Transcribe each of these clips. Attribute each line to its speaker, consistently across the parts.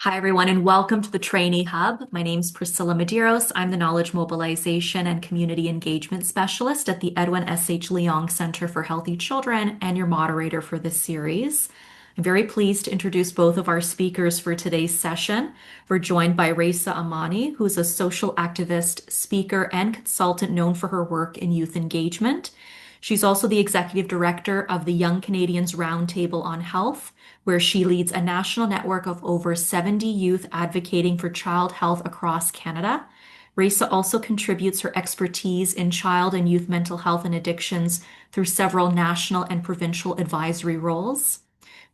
Speaker 1: Hi, everyone, and welcome to the Trainee Hub. My name is Priscilla Medeiros. I'm the Knowledge Mobilization and Community Engagement Specialist at the Edwin S.H. Leong Center for Healthy Children and your moderator for this series. I'm very pleased to introduce both of our speakers for today's session. We're joined by Raissa Amany, who's a social activist, speaker, and consultant known for her work in youth engagement. She's also the executive director of the Young Canadians Roundtable on Health, where she leads a national network of over 70 youth advocating for child health across Canada. Raissa also contributes her expertise in child and youth mental health and addictions through several national and provincial advisory roles.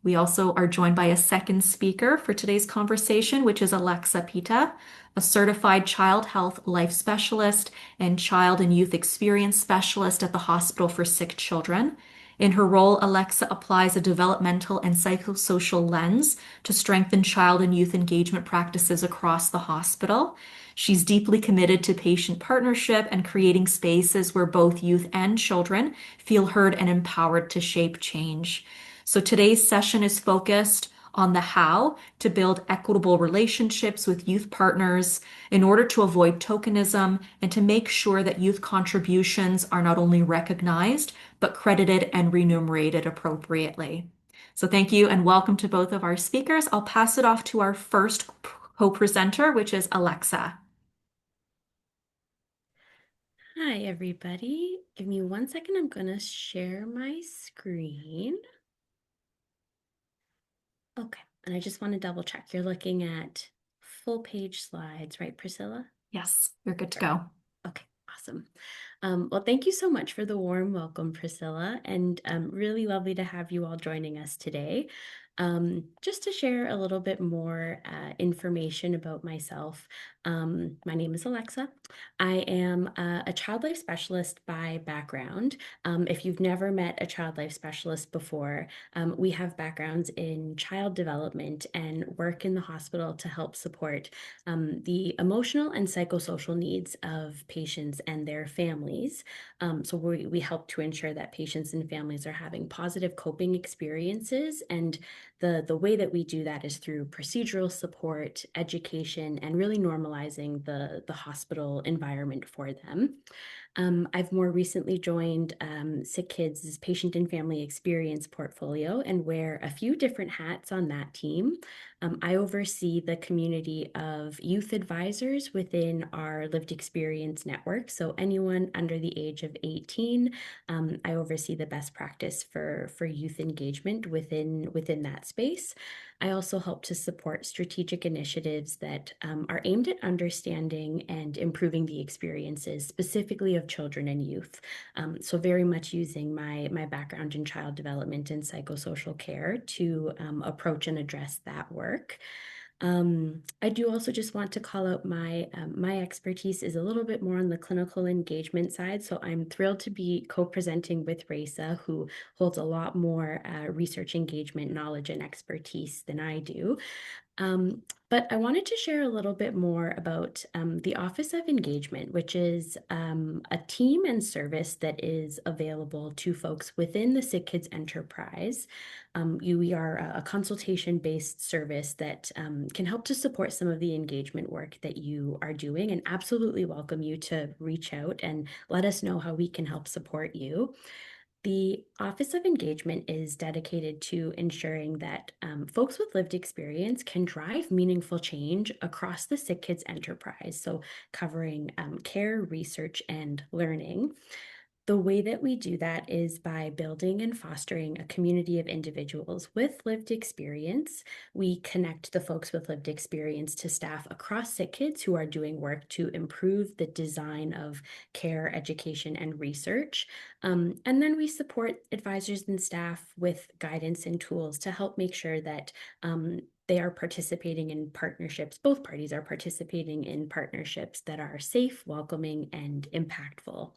Speaker 1: We also are joined by a second speaker for today's conversation, which is Alexa Petta, a certified child health life specialist and child and youth experience specialist at the Hospital for Sick Children. In her role, Alexa applies a developmental and psychosocial lens to strengthen child and youth engagement practices across the hospital. She's deeply committed to patient partnership and creating spaces where both youth and children feel heard and empowered to shape change. So today's session is focused on the how to build equitable relationships with youth partners in order to avoid tokenism and to make sure that youth contributions are not only recognized, but credited and remunerated appropriately. So thank you and welcome to both of our speakers. I'll pass it off to our first co-presenter, which is Alexa.
Speaker 2: Hi, everybody. Give me 1 second. I'm going to share my screen. Okay, and I just want to double check. You're looking at full page slides, right, Priscilla?
Speaker 1: Yes, you're good to go.
Speaker 2: Okay, awesome. Well, thank you so much for the warm welcome, Priscilla, and really lovely to have you all joining us today. Just to share a little bit more information about myself, my name is Alexa. I am a child life specialist by background. If you've never met a child life specialist before, we have backgrounds in child development and work in the hospital to help support the emotional and psychosocial needs of patients and their families. So we help to ensure that patients and families are having positive coping experiences, and the way that we do that is through procedural support, education, and really normalizing the hospital environment for them. I've more recently joined SickKids' patient and family experience portfolio and wear a few different hats on that team. I oversee the community of youth advisors within our lived experience network. So anyone under the age of 18, I oversee the best practice for youth engagement within that space. I also help to support strategic initiatives that are aimed at understanding and improving the experiences, specifically of children and youth. So very much using my background in child development and psychosocial care to approach and address that work. I do also just want to call out my expertise is a little bit more on the clinical engagement side. So I'm thrilled to be co-presenting with Raissa, who holds a lot more research engagement knowledge and expertise than I do. But I wanted to share a little bit more about the Office of Engagement, which is a team and service that is available to folks within the SickKids enterprise. We are a consultation-based service that can help to support some of the engagement work that you are doing, and absolutely welcome you to reach out and let us know how we can help support you. The Office of Engagement is dedicated to ensuring that folks with lived experience can drive meaningful change across the SickKids enterprise, so covering care, research, and learning. The way that we do that is by building and fostering a community of individuals with lived experience. We connect the folks with lived experience to staff across SickKids who are doing work to improve the design of care, education, and research. And then we support advisors and staff with guidance and tools to help make sure that they are participating in partnerships. Both parties are participating in partnerships that are safe, welcoming, and impactful.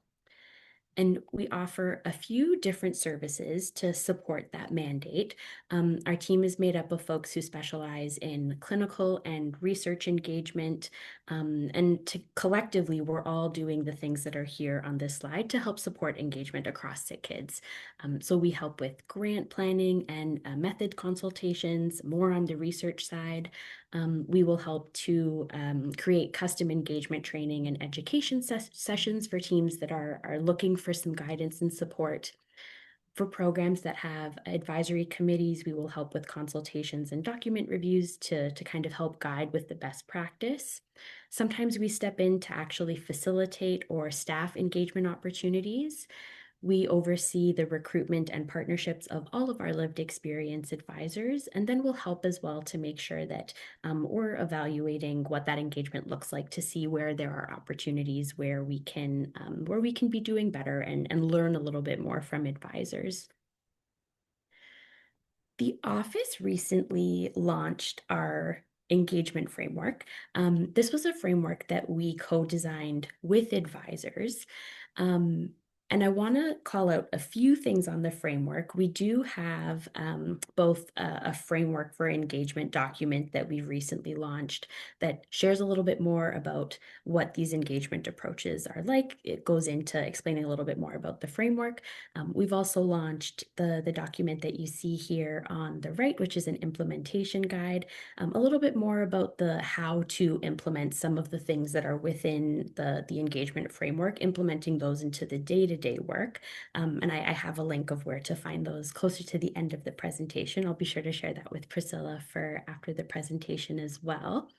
Speaker 2: And we offer a few different services to support that mandate. Our team is made up of folks who specialize in clinical and research engagement. Collectively, we're all doing the things that are here on this slide to help support engagement across SickKids. So we help with grant planning and method consultations, more on the research side. We will help to create custom engagement training and education sessions for teams that are looking for some guidance and support. For programs that have advisory committees, we will help with consultations and document reviews to kind of help guide with the best practice. Sometimes we step in to actually facilitate or staff engagement opportunities. We oversee the recruitment and partnerships of all of our lived experience advisors, and then we'll help as well to make sure that we're evaluating what that engagement looks like to see where there are opportunities where we can be doing better and learn a little bit more from advisors. The office recently launched our engagement framework. This was a framework that we co-designed with advisors. Um, and I want to call out a few things on the framework. We do have both a framework for engagement document that we've recently launched that shares a little bit more about what these engagement approaches are like. It goes into explaining a little bit more about the framework. We've also launched the document that you see here on the right, which is an implementation guide, a little bit more about the how to implement some of the things that are within the engagement framework, implementing those into the day-to-day work. And I have a link of where to find those closer to the end of the presentation. I'll be sure to share that with Priscilla for after the presentation as well.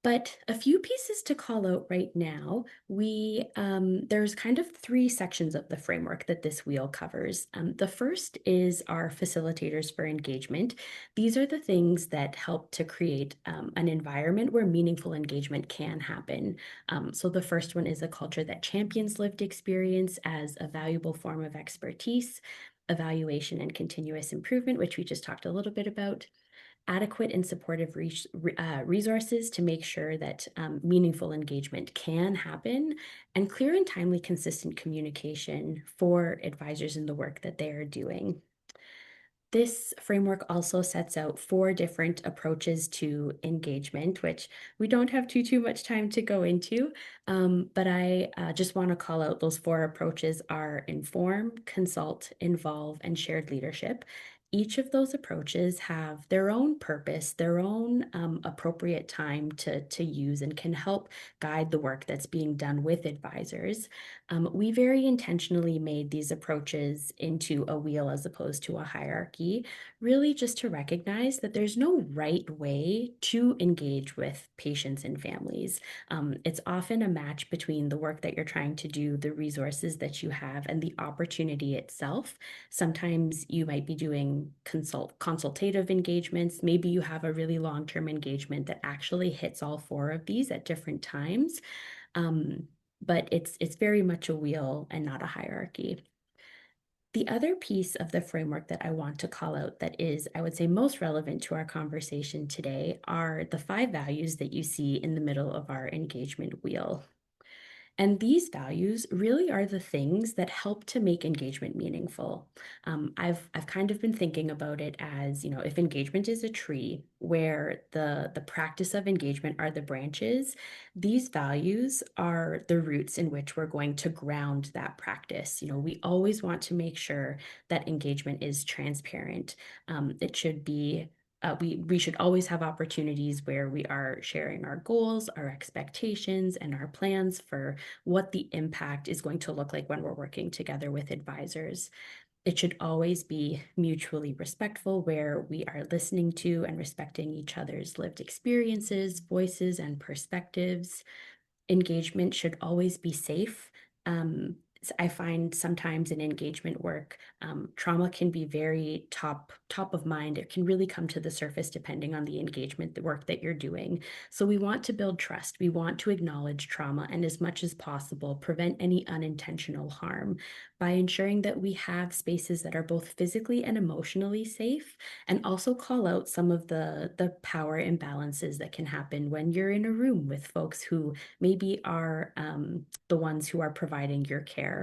Speaker 2: But a few pieces to call out right now. There's kind of three sections of the framework that this wheel covers. The first is our facilitators for engagement. These are the things that help to create an environment where meaningful engagement can happen. So the first one is a culture that champions lived experience as a valuable form of expertise, evaluation and continuous improvement, which we just talked a little bit about, adequate and supportive resources to make sure that meaningful engagement can happen, and clear and timely consistent communication for advisors in the work that they are doing. This framework also sets out 4 different approaches to engagement, which we don't have too much time to go into, but I just want to call out those 4 approaches are inform, consult, involve, and shared leadership. Each of those approaches have their own purpose, their own appropriate time to use, and can help guide the work that's being done with advisors. We very intentionally made these approaches into a wheel as opposed to a hierarchy, really just to recognize that there's no right way to engage with patients and families. It's often a match between the work that you're trying to do, the resources that you have, and the opportunity itself. Sometimes you might be doing consultative engagements. Maybe you have a really long-term engagement that actually hits all 4 of these at different times. But it's very much a wheel and not a hierarchy. The other piece of the framework that I want to call out that is, I would say, most relevant to our conversation today are the 5 values that you see in the middle of our engagement wheel. And these values really are the things that help to make engagement meaningful. I've kind of been thinking about it as, if engagement is a tree where the practice of engagement are the branches, these values are the roots in which we're going to ground that practice. We always want to make sure that engagement is transparent. It should be we should always have opportunities where we are sharing our goals, our expectations, and our plans for what the impact is going to look like when we're working together with advisors. It should always be mutually respectful, where we are listening to and respecting each other's lived experiences, voices, and perspectives. Engagement should always be safe. I find sometimes in engagement work, trauma can be very top of mind. It can really come to the surface depending on the engagement, the work that you're doing. So we want to build trust. We want to acknowledge trauma and, as much as possible, prevent any unintentional harm by ensuring that we have spaces that are both physically and emotionally safe, and also call out some of the power imbalances that can happen when you're in a room with folks who maybe are the ones who are providing your care.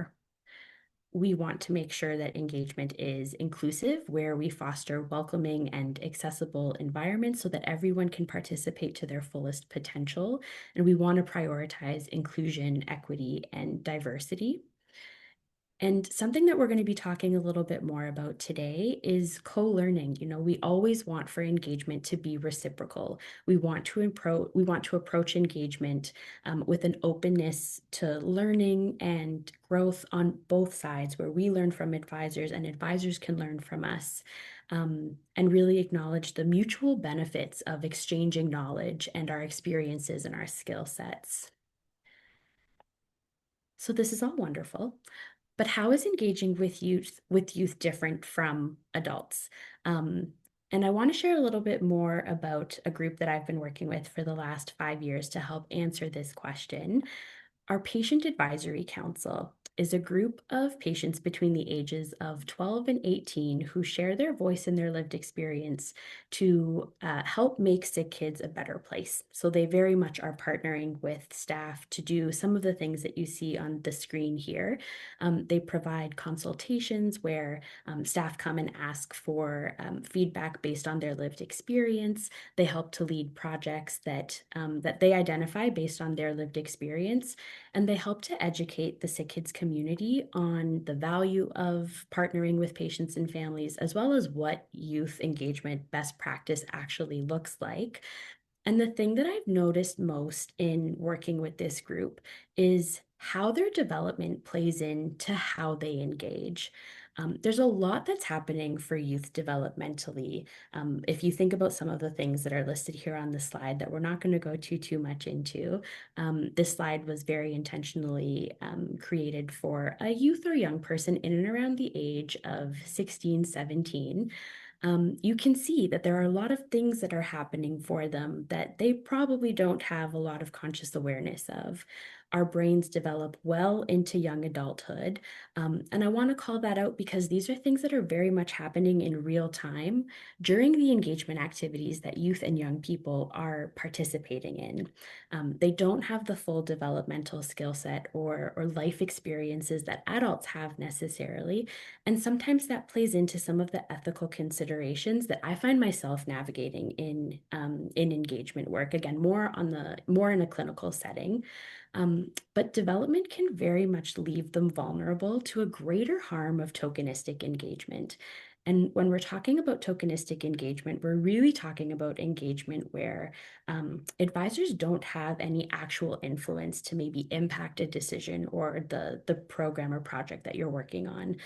Speaker 2: we want to make sure that engagement is inclusive, where we foster welcoming and accessible environments so that everyone can participate to their fullest potential. And we want to prioritize inclusion, equity, and diversity. And something that we're going to be talking a little bit more about today is co-learning. We always want for engagement to be reciprocal. We want to approach engagement with an openness to learning and growth on both sides, where we learn from advisors and advisors can learn from us, and really acknowledge the mutual benefits of exchanging knowledge and our experiences and our skill sets. So this is all wonderful. But how is engaging with youth different from adults? Um, and I want to share a little bit more about a group that I've been working with for the last 5 years to help answer this question. Our Patient Advisory Council is a group of patients between the ages of 12 and 18 who share their voice and their lived experience to help make SickKids a better place. So they very much are partnering with staff to do some of the things that you see on the screen here. They provide consultations where staff come and ask for feedback based on their lived experience. They help to lead projects that they identify based on their lived experience, and they help to educate the SickKids community on the value of partnering with patients and families, as well as what youth engagement best practice actually looks like. And the thing that I've noticed most in working with this group is how their development plays into how they engage. There's a lot that's happening for youth developmentally. If you think about some of the things that are listed here on the slide that we're not going to go too much into, this slide was very intentionally created for a youth or young person in and around the age of 16, 17. You can see that there are a lot of things that are happening for them that they probably don't have a lot of conscious awareness of. Our brains develop well into young adulthood. And I want to call that out because these are things that are very much happening in real time during the engagement activities that youth and young people are participating in. They don't have the full developmental skill set or life experiences that adults have necessarily. And sometimes that plays into some of the ethical considerations that I find myself navigating in engagement work. Again, more in a clinical setting. But development can very much leave them vulnerable to a greater harm of tokenistic engagement. And when we're talking about tokenistic engagement, we're really talking about engagement where advisors don't have any actual influence to maybe impact a decision or the program or project that you're working on.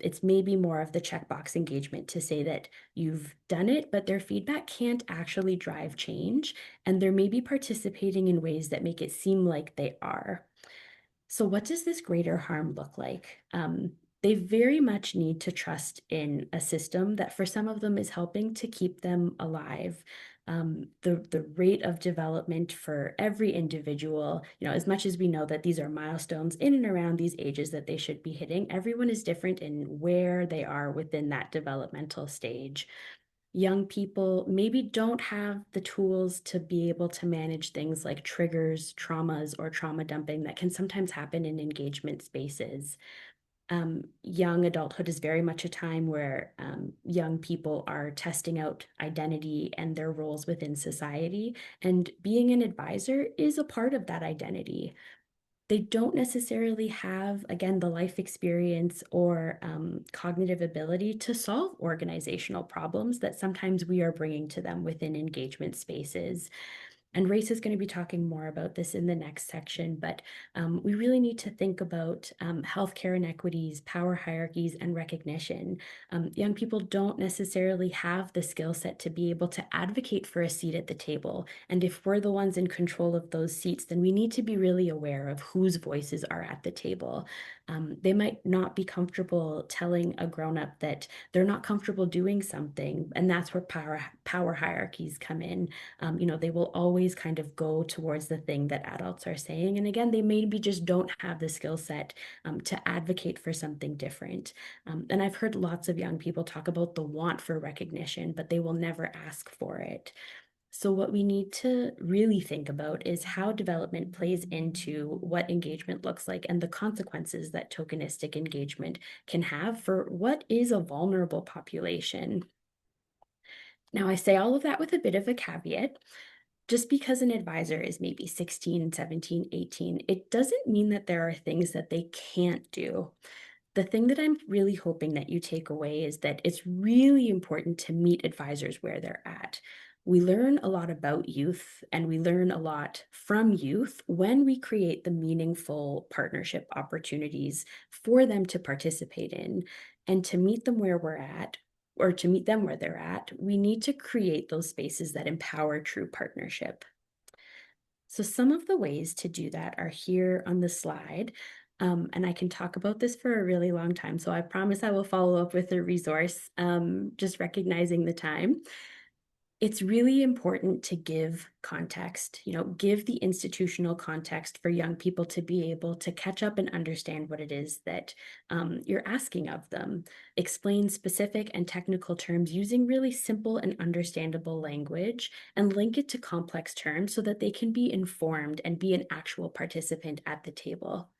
Speaker 2: It's maybe more of the checkbox engagement to say that you've done it, but their feedback can't actually drive change, and they're maybe participating in ways that make it seem like they are. So, what does this greater harm look like? They very much need to trust in a system that for some of them is helping to keep them alive. The rate of development for every individual, as much as we know that these are milestones in and around these ages that they should be hitting, everyone is different in where they are within that developmental stage. Young people maybe don't have the tools to be able to manage things like triggers, traumas, or trauma dumping that can sometimes happen in engagement spaces. Young adulthood is very much a time where young people are testing out identity and their roles within society. And being an advisor is a part of that identity. They don't necessarily have, again, the life experience or cognitive ability to solve organizational problems that sometimes we are bringing to them within engagement spaces. And Raissa is going to be talking more about this in the next section, but we really need to think about healthcare inequities, power hierarchies, and recognition. Young people don't necessarily have the skill set to be able to advocate for a seat at the table. And if we're the ones in control of those seats, then we need to be really aware of whose voices are at the table. They might not be comfortable telling a grown-up that they're not comfortable doing something, and that's where power hierarchies come in. They will always kind of go towards the thing that adults are saying. And again, they maybe just don't have the skill set to advocate for something different. And I've heard lots of young people talk about the want for recognition, but they will never ask for it. So what we need to really think about is how development plays into what engagement looks like and the consequences that tokenistic engagement can have for what is a vulnerable population. Now, I say all of that with a bit of a caveat. Just because an advisor is maybe 16, 17, 18, it doesn't mean that there are things that they can't do. The thing that I'm really hoping that you take away is that it's really important to meet advisors where they're at. We learn a lot about youth and we learn a lot from youth when we create the meaningful partnership opportunities for them to participate in. And to meet them where we're at, or to meet them where they're at, we need to create those spaces that empower true partnership. So some of the ways to do that are here on the slide. And I can talk about this for a really long time. So I promise I will follow up with a resource, just recognizing the time. It's really important to give context, give the institutional context for young people to be able to catch up and understand what it is that you're asking of them. Explain specific and technical terms using really simple and understandable language, and link it to complex terms so that they can be informed and be an actual participant at the table.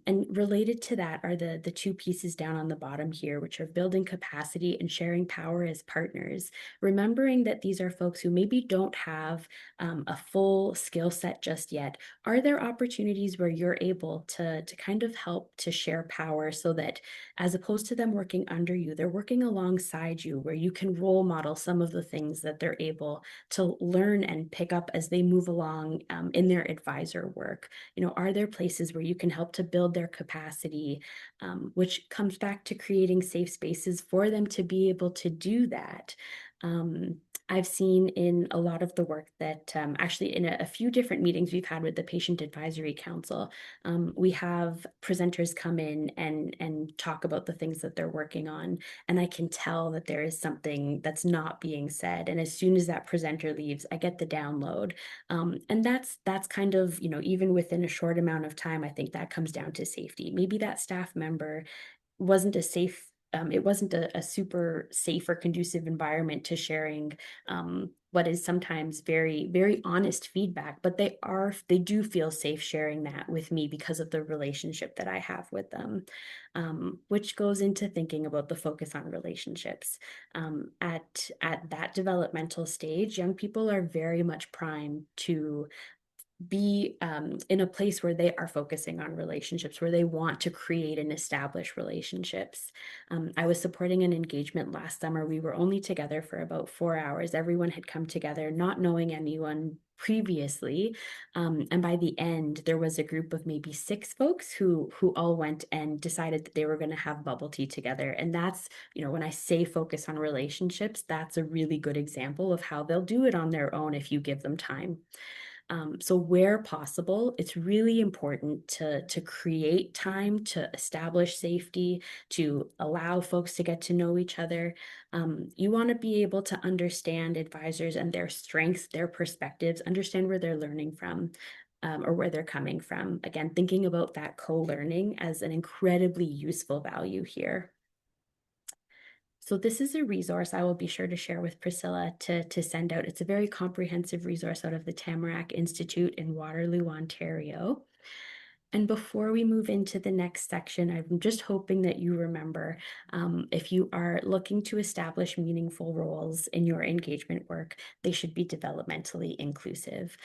Speaker 2: And related to that are the two pieces down on the bottom here, which are building capacity and sharing power as partners. Remembering that these are folks who maybe don't have a full skill set just yet. Are there opportunities where you're able to kind of help to share power so that as opposed to them working under you, they're working alongside you, where you can role model some of the things that they're able to learn and pick up as they move along in their advisor work? Are there places where you can help to build their capacity, which comes back to creating safe spaces for them to be able to do that? I've seen in a lot of the work that actually in a few different meetings we've had with the Patient Advisory Council, we have presenters come in and talk about the things that they're working on. And I can tell that there is something that's not being said. And as soon as that presenter leaves, I get the download. And that's kind of, even within a short amount of time, I think that comes down to safety. Maybe that staff member wasn't a safe it wasn't a super safe or conducive environment to sharing what is sometimes very, very honest feedback, but they do feel safe sharing that with me because of the relationship that I have with them, which goes into thinking about the focus on relationships. At that developmental stage, young people are very much primed to be in a place where they are focusing on relationships, where they want to create and establish relationships. I was supporting an engagement last summer. We were only together for about 4 hours. Everyone had come together, not knowing anyone previously. And by the end, there was a group of maybe 6 folks who all went and decided that they were going to have bubble tea together. And that's, when I say focus on relationships, that's a really good example of how they'll do it on their own if you give them time. So where possible, it's really important to create time to establish safety, to allow folks to get to know each other. You want to be able to understand advisors and their strengths, their perspectives, understand where they're learning from. Or where they're coming from. Again, thinking about that co-learning as an incredibly useful value here. So this is a resource I will be sure to share with Priscilla to send out. It's a very comprehensive resource out of the Tamarack Institute in Waterloo, Ontario. And before we move into the next section, I'm just hoping that you remember, if you are looking to establish meaningful roles in your engagement work, they should be developmentally inclusive.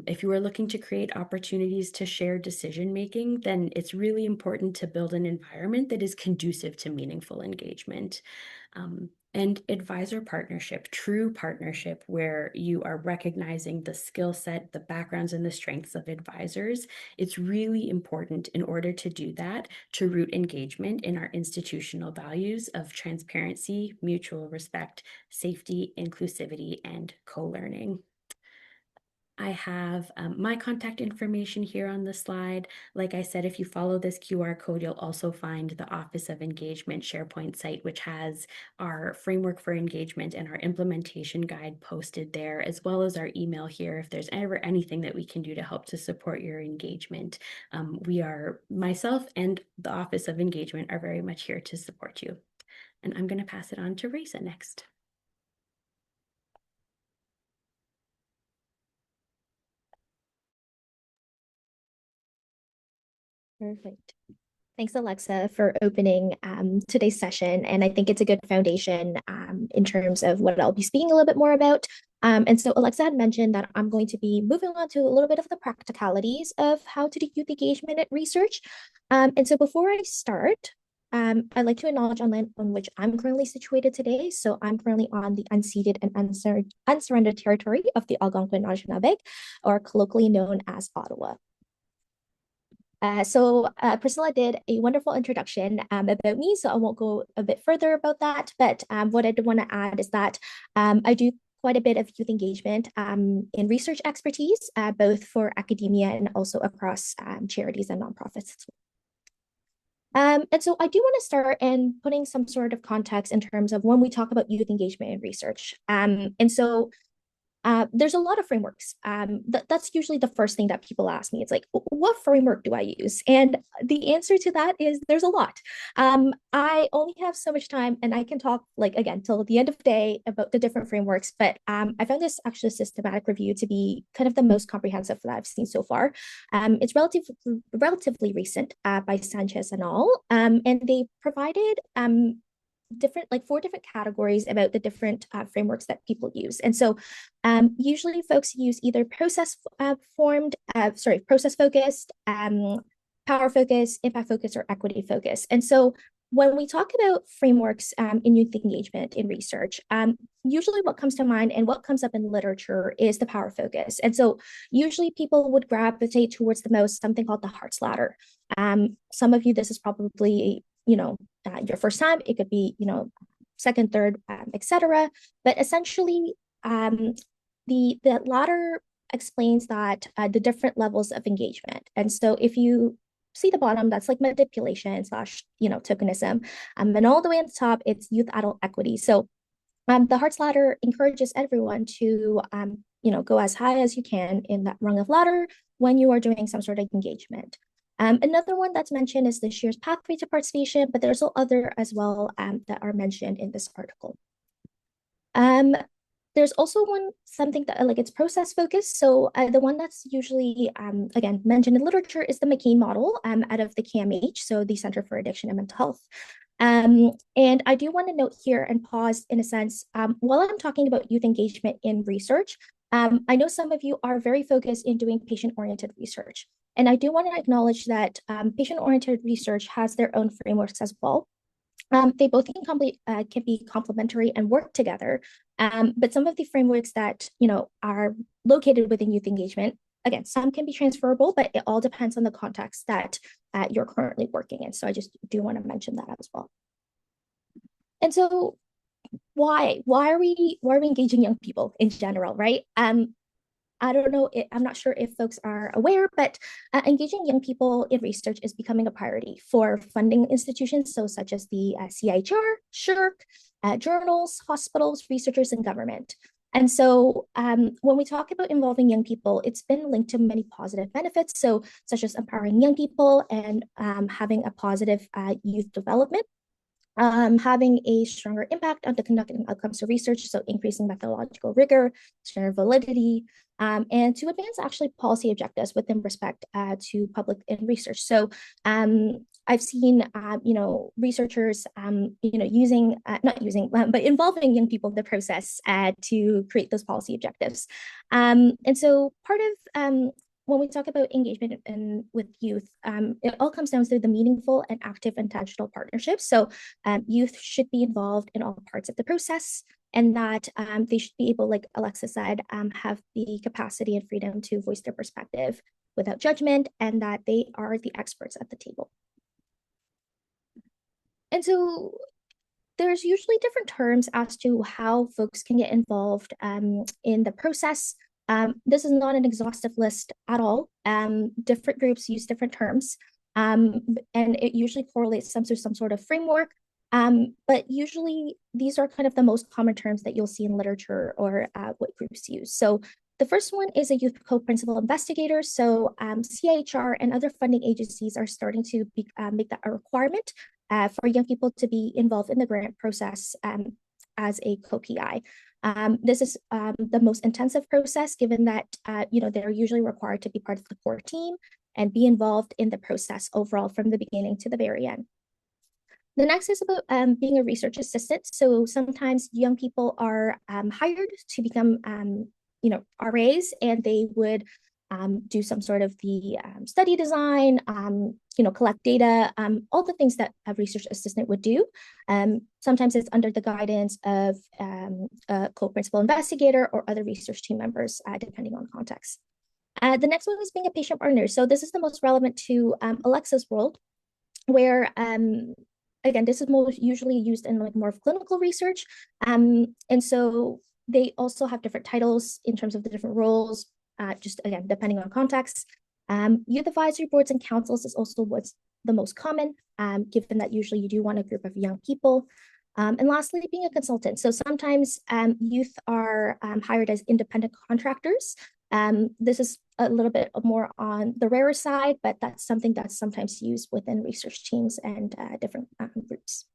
Speaker 2: If you are looking to create opportunities to share decision making, then it's really important to build an environment that is conducive to meaningful engagement. And advisor partnership, true partnership, where you are recognizing the skill set, the backgrounds, and the strengths of advisors. It's really important in order to do that, to root engagement in our institutional values of transparency, mutual respect, safety, inclusivity, and co-learning. I have my contact information here on the slide. Like I said, if you follow this QR code, you'll also find the Office of Engagement SharePoint site, which has our framework for engagement and our implementation guide posted there, as well as our email here. If there's ever anything that we can do to help to support your engagement, myself and the Office of Engagement are very much here to support you. And I'm going to pass it on to Raissa next.
Speaker 3: Perfect. Thanks, Alexa, for opening today's session. And I think it's a good foundation in terms of what I'll be speaking a little bit more about. And so Alexa had mentioned that I'm going to be moving on to a little bit of the practicalities of how to do youth engagement at research. And so before I start, I'd like to acknowledge on land on which I'm currently situated today. So I'm currently on the unceded and unsurrendered territory of the Algonquin Anishinaabe, or colloquially known as Ottawa. Priscilla did a wonderful introduction about me, so I won't go a bit further about that. But what I do want to add is that I do quite a bit of youth engagement in research expertise, both for academia and also across charities and nonprofits. And so I do want to start in putting some sort of context in terms of when we talk about youth engagement in research. There's a lot of frameworks. That's usually the first thing that people ask me. It's like, what framework do I use? And the answer to that is there's a lot. I only have so much time, and I can talk, like, again, till the end of the day about the different frameworks. But I found this actually systematic review to be kind of the most comprehensive that I've seen so far. It's relatively recent by Sanchez and al. And they provided four different categories about the different frameworks that people use. And so usually folks use either process focused, power focus, impact focus, or equity focus. And so when we talk about frameworks in youth engagement in research, usually what comes to mind and what comes up in literature is the power focus. And so usually people would gravitate towards the most something called the Hart's ladder. Some of you, this is probably your first time. It could be second, third, etc. But essentially, the ladder explains that the different levels of engagement. And so if you see the bottom, that's like manipulation / tokenism, and all the way at the top, it's youth adult equity. So the Hart's ladder encourages everyone to go as high as you can in that rung of ladder when you are doing some sort of engagement. Another one that's mentioned is the Shears pathway to participation, but there's other as well that are mentioned in this article. There's also something that it's process focused. So the one that's usually, again, mentioned in literature is the McCain model out of the CAMH, so the Center for Addiction and Mental Health. And I do want to note here and pause in a sense, while I'm talking about youth engagement in research, I know some of you are very focused in doing patient-oriented research. And I do want to acknowledge that patient-oriented research has their own frameworks as well. They both can be complementary and work together. But some of the frameworks that are located within youth engagement, again, some can be transferable, but it all depends on the context that you're currently working in. So I just do want to mention that as well. And so why are we engaging young people in general, right? I don't know, I'm not sure if folks are aware, but engaging young people in research is becoming a priority for funding institutions, such as the CIHR, SSHRC, journals, hospitals, researchers, and government. And so when we talk about involving young people, it's been linked to many positive benefits, such as empowering young people and having a positive youth development. Having a stronger impact on the conducting outcomes of research, so increasing methodological rigor, stronger validity, and to advance actually policy objectives within respect to public and research. So I've seen, researchers, but involving young people in the process to create those policy objectives. And so part of when we talk about engagement with youth, it all comes down to the meaningful and active intentional partnerships. So youth should be involved in all parts of the process, and that they should be able, like Alexa said, have the capacity and freedom to voice their perspective without judgment, and that they are the experts at the table. And so there's usually different terms as to how folks can get involved in the process. This is not an exhaustive list at all. Different groups use different terms, and it usually correlates to some sort of framework. But usually these are kind of the most common terms that you'll see in literature or what groups use. So the first one is a youth co-principal investigator. So CIHR and other funding agencies are starting to make that a requirement for young people to be involved in the grant process as a co-PI. This is the most intensive process, given that they're usually required to be part of the core team and be involved in the process overall from the beginning to the very end. The next is about being a research assistant. So sometimes young people are hired to become, RAs, and they would do some sort of the study design, collect data, all the things that a research assistant would do. Sometimes it's under the guidance of a co-principal investigator or other research team members, depending on context. The next one is being a patient partner. So this is the most relevant to Alexa's world, where again, this is most usually used in like more of clinical research. And so they also have different titles in terms of the different roles, just again, depending on context. Youth advisory boards and councils is also what's the most common, given that usually you do want a group of young people. And lastly, being a consultant. So sometimes youth are hired as independent contractors. This is a little bit more on the rarer side, but that's something that's sometimes used within research teams and different groups.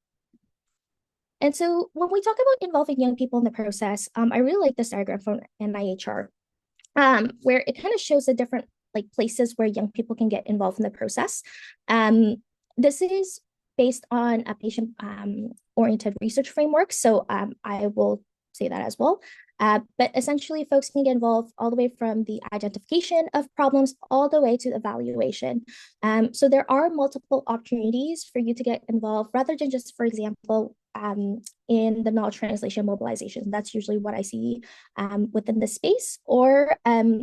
Speaker 3: And so when we talk about involving young people in the process, I really like this diagram from NIHR, where it kind of shows the different like places where young people can get involved in the process. This is based on a patient oriented research framework. So I will say that as well. But essentially, folks can get involved all the way from the identification of problems all the way to evaluation. So there are multiple opportunities for you to get involved rather than just, for example, in the knowledge translation mobilization. That's usually what I see within the space, or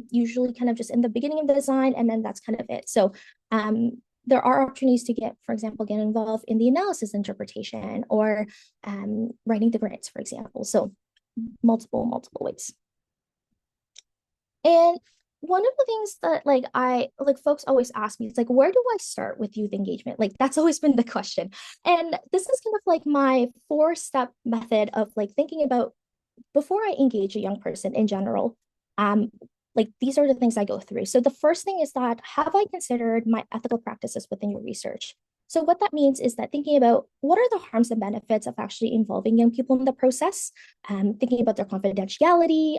Speaker 3: usually kind of just in the beginning of the design, and then that's kind of it. So there are opportunities to get, for example, get involved in the analysis interpretation or writing the grants, for example. So multiple ways. And one of the things that folks always ask me is like, where do I start with youth engagement? Like that's always been the question. And this is kind of like my 4-step method of like thinking about before I engage a young person in general. Like these are the things I go through. So the first thing is that, have I considered my ethical practices within your research? So what that means is that thinking about what are the harms and benefits of actually involving young people in the process, thinking about their confidentiality,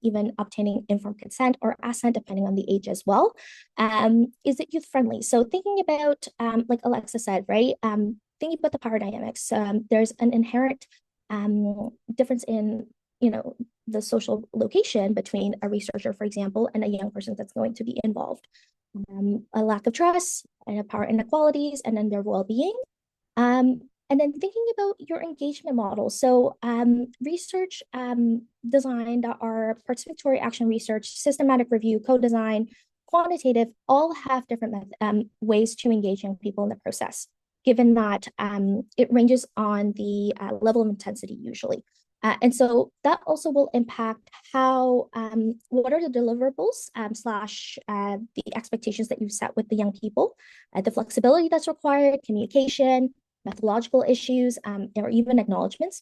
Speaker 3: even obtaining informed consent or assent, depending on the age as well. Is it youth friendly? So thinking about, like Alexa said, right? Thinking about the power dynamics. There's an inherent difference in, the social location between a researcher, for example, and a young person that's going to be involved. A lack of trust and power inequalities, and then their well-being. And then thinking about your engagement model. So research design that are participatory action research, systematic review, co-design, quantitative, all have different ways to engage young people in the process, given that it ranges on the level of intensity usually. And so that also will impact how, what are the deliverables slash the expectations that you've set with the young people, the flexibility that's required, communication, methodological issues, or even acknowledgements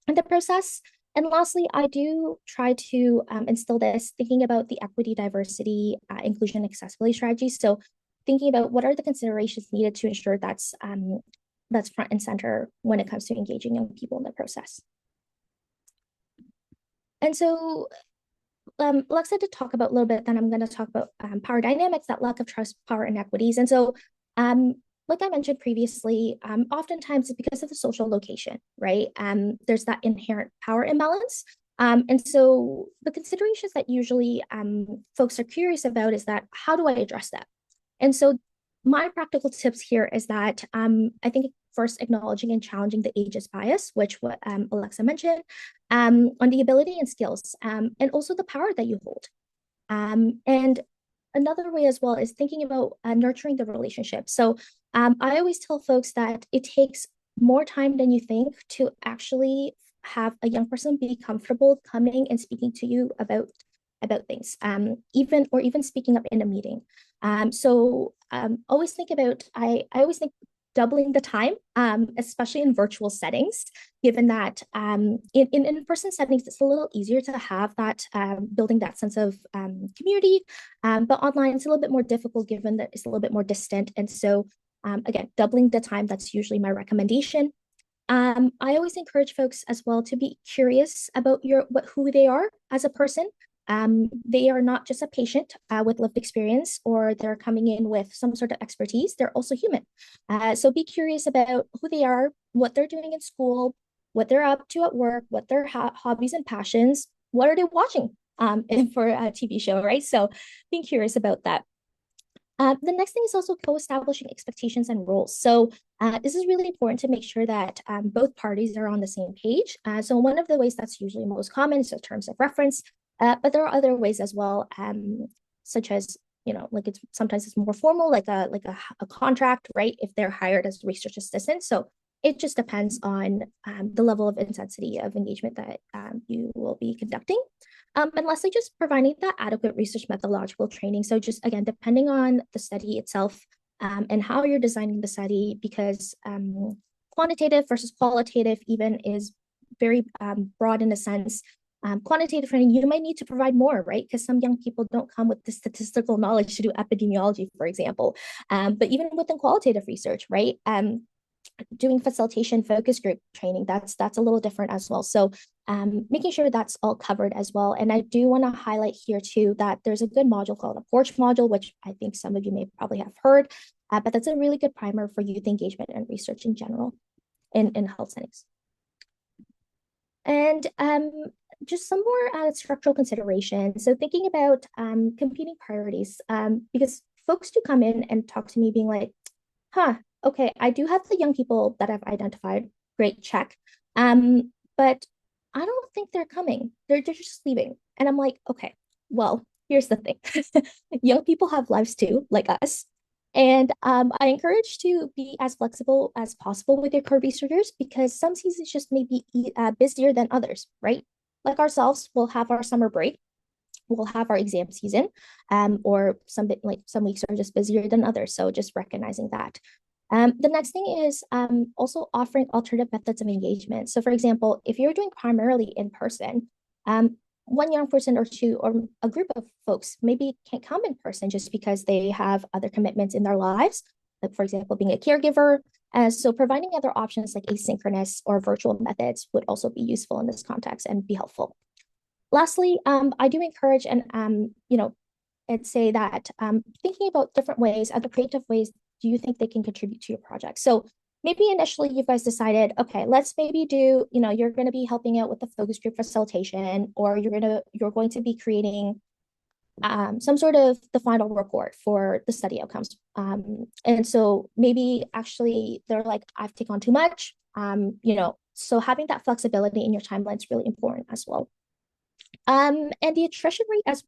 Speaker 3: in the process. And lastly, I do try to instill this thinking about the equity, diversity, inclusion, accessibility strategies. So thinking about what are the considerations needed to ensure that's front and center when it comes to engaging young people in the process. And so Alexa did talk about a little bit, then I'm going to talk about power dynamics, that lack of trust, power inequities. And so like I mentioned previously, oftentimes it's because of the social location, right? There's that inherent power imbalance. And so the considerations that usually folks are curious about is that, how do I address that? And so my practical tips here is that I think first acknowledging and challenging the ageist bias, which what Alexa mentioned, on the ability and skills, and also the power that you hold. And another way as well is thinking about nurturing the relationship. So I always tell folks that it takes more time than you think to actually have a young person be comfortable coming and speaking to you about things, even speaking up in a meeting. So always think about, I always think doubling the time, especially in virtual settings, given that in in-person settings, it's a little easier to have that building that sense of community, but online it's a little bit more difficult given that it's a little bit more distant. And so again, doubling the time, that's usually my recommendation. I always encourage folks as well to be curious about who they are as a person. They are not just a patient with lived experience, or they're coming in with some sort of expertise. They're also human. So be curious about who they are, what they're doing in school, what they're up to at work, what their hobbies and passions, what are they watching for a TV show, right? So being curious about that. The next thing is also co-establishing expectations and roles. So this is really important to make sure that both parties are on the same page. So one of the ways that's usually most common is the terms of reference, but there are other ways as well, such as, like sometimes it's more formal, like a contract, right? If they're hired as research assistants. So it just depends on the level of intensity of engagement that you will be conducting. And lastly, just providing that adequate research methodological training. So just again, depending on the study itself and how you're designing the study, because quantitative versus qualitative even is very broad in a sense. Quantitative training, you might need to provide more, right? Because some young people don't come with the statistical knowledge to do epidemiology, for example. But even within qualitative research, right? Doing facilitation focus group training, that's a little different as well. So making sure that's all covered as well. And I do want to highlight here too that there's a good module called a Porch module, which I think some of you may probably have heard, but that's a really good primer for youth engagement and research in general in health settings. And just some more structural considerations. So thinking about competing priorities, because folks do come in and talk to me being like, okay, I do have the young people that I've identified. Great, check. But I don't think they're coming. They're just leaving. And I'm like, okay, well, here's the thing. Young people have lives too, like us. And I encourage to be as flexible as possible with your core researchers, because some seasons just may be busier than others, right? Like ourselves, we'll have our summer break, we'll have our exam season, or some weeks are just busier than others. So just recognizing that. The next thing is also offering alternative methods of engagement. So for example, if you're doing primarily in person, one young person or two or a group of folks maybe can't come in person just because they have other commitments in their lives, like for example, being a caregiver. So providing other options like asynchronous or virtual methods would also be useful in this context and be helpful. Lastly, I do encourage and say that thinking about different ways, other creative ways do you think they can contribute to your project? So maybe initially you guys decided, okay, let's maybe do, you're going to be helping out with the focus group facilitation, or you're going to be creating some sort of the final report for the study outcomes. And so maybe actually they're like, I've taken on too much, so having that flexibility in your timeline is really important as well. And the attrition rate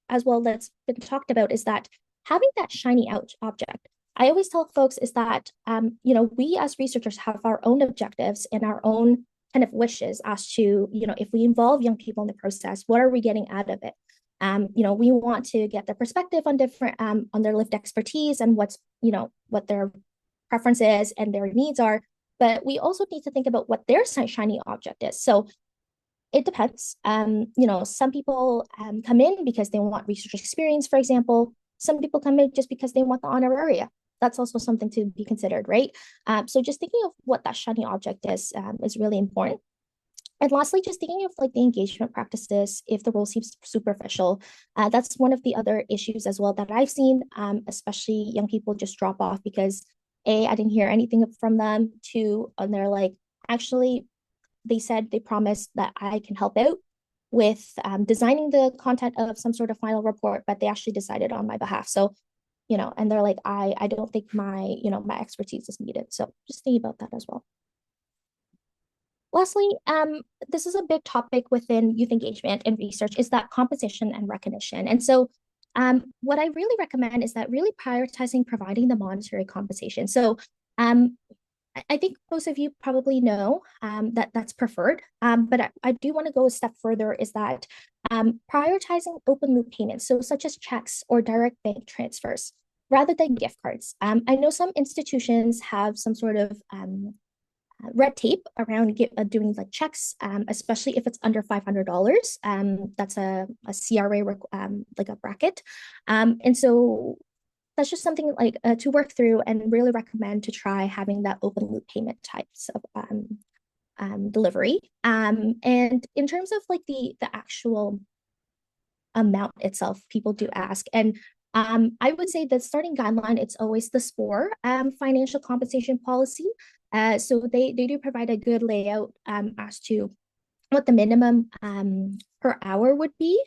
Speaker 3: as well that's been talked about is that having that shiny object. I always tell folks is that we as researchers have our own objectives and our own kind of wishes as to if we involve young people in the process, what are we getting out of it? We want to get their perspective on different on their lived expertise and what their preferences and their needs are. But we also need to think about what their shiny object is. So it depends. Some people come in because they want research experience, for example. Some people come in just because they want the honoraria. That's also something to be considered, right? So just thinking of what that shiny object is really important. And lastly, just thinking of like the engagement practices, if the role seems superficial, that's one of the other issues as well that I've seen, especially young people just drop off because A, I didn't hear anything from them, two, and they're like, actually, they said they promised that I can help out with designing the content of some sort of final report, but they actually decided on my behalf. So, and they're like, I don't think my expertise is needed. So just thinking about that as well. Lastly, this is a big topic within youth engagement and research is that compensation and recognition. And so what I really recommend is that really prioritizing providing the monetary compensation. So I think most of you probably know that that's preferred, but I do want to go a step further is that prioritizing open loop payments, so such as checks or direct bank transfers, rather than gift cards. I know some institutions have some sort of red tape around doing like checks, especially if it's under $500. That's a CRA like a bracket, and so that's just something like to work through and really recommend to try having that open loop payment types of delivery. And in terms of like the actual amount itself, people do ask. And I would say the starting guideline, it's always the SPORE financial compensation policy. So they do provide a good layout as to what the minimum per hour would be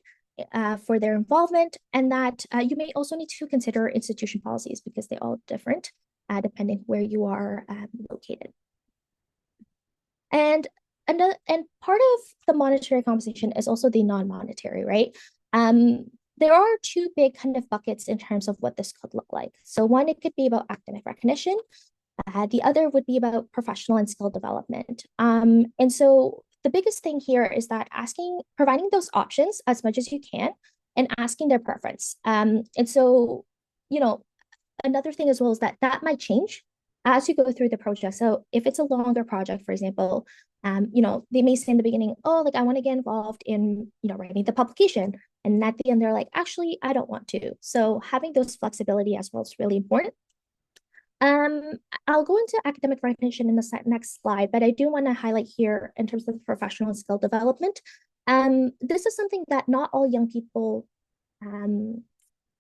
Speaker 3: for their involvement, and that you may also need to consider institution policies because they all different depending where you are located. And part of the monetary compensation is also the non-monetary, right? There are two big kind of buckets in terms of what this could look like. So one, it could be about academic recognition. The other would be about professional and skill development. And so the biggest thing here is that providing those options as much as you can and asking their preference. And so, another thing as well is that might change as you go through the project. So if it's a longer project, for example, they may say in the beginning, oh, like I want to get involved in, writing the publication. And at the end, they're like, actually, I don't want to. So having those flexibility as well is really important. I'll go into academic recognition in the next slide, but I do want to highlight here in terms of professional and skill development. This is something that not all young people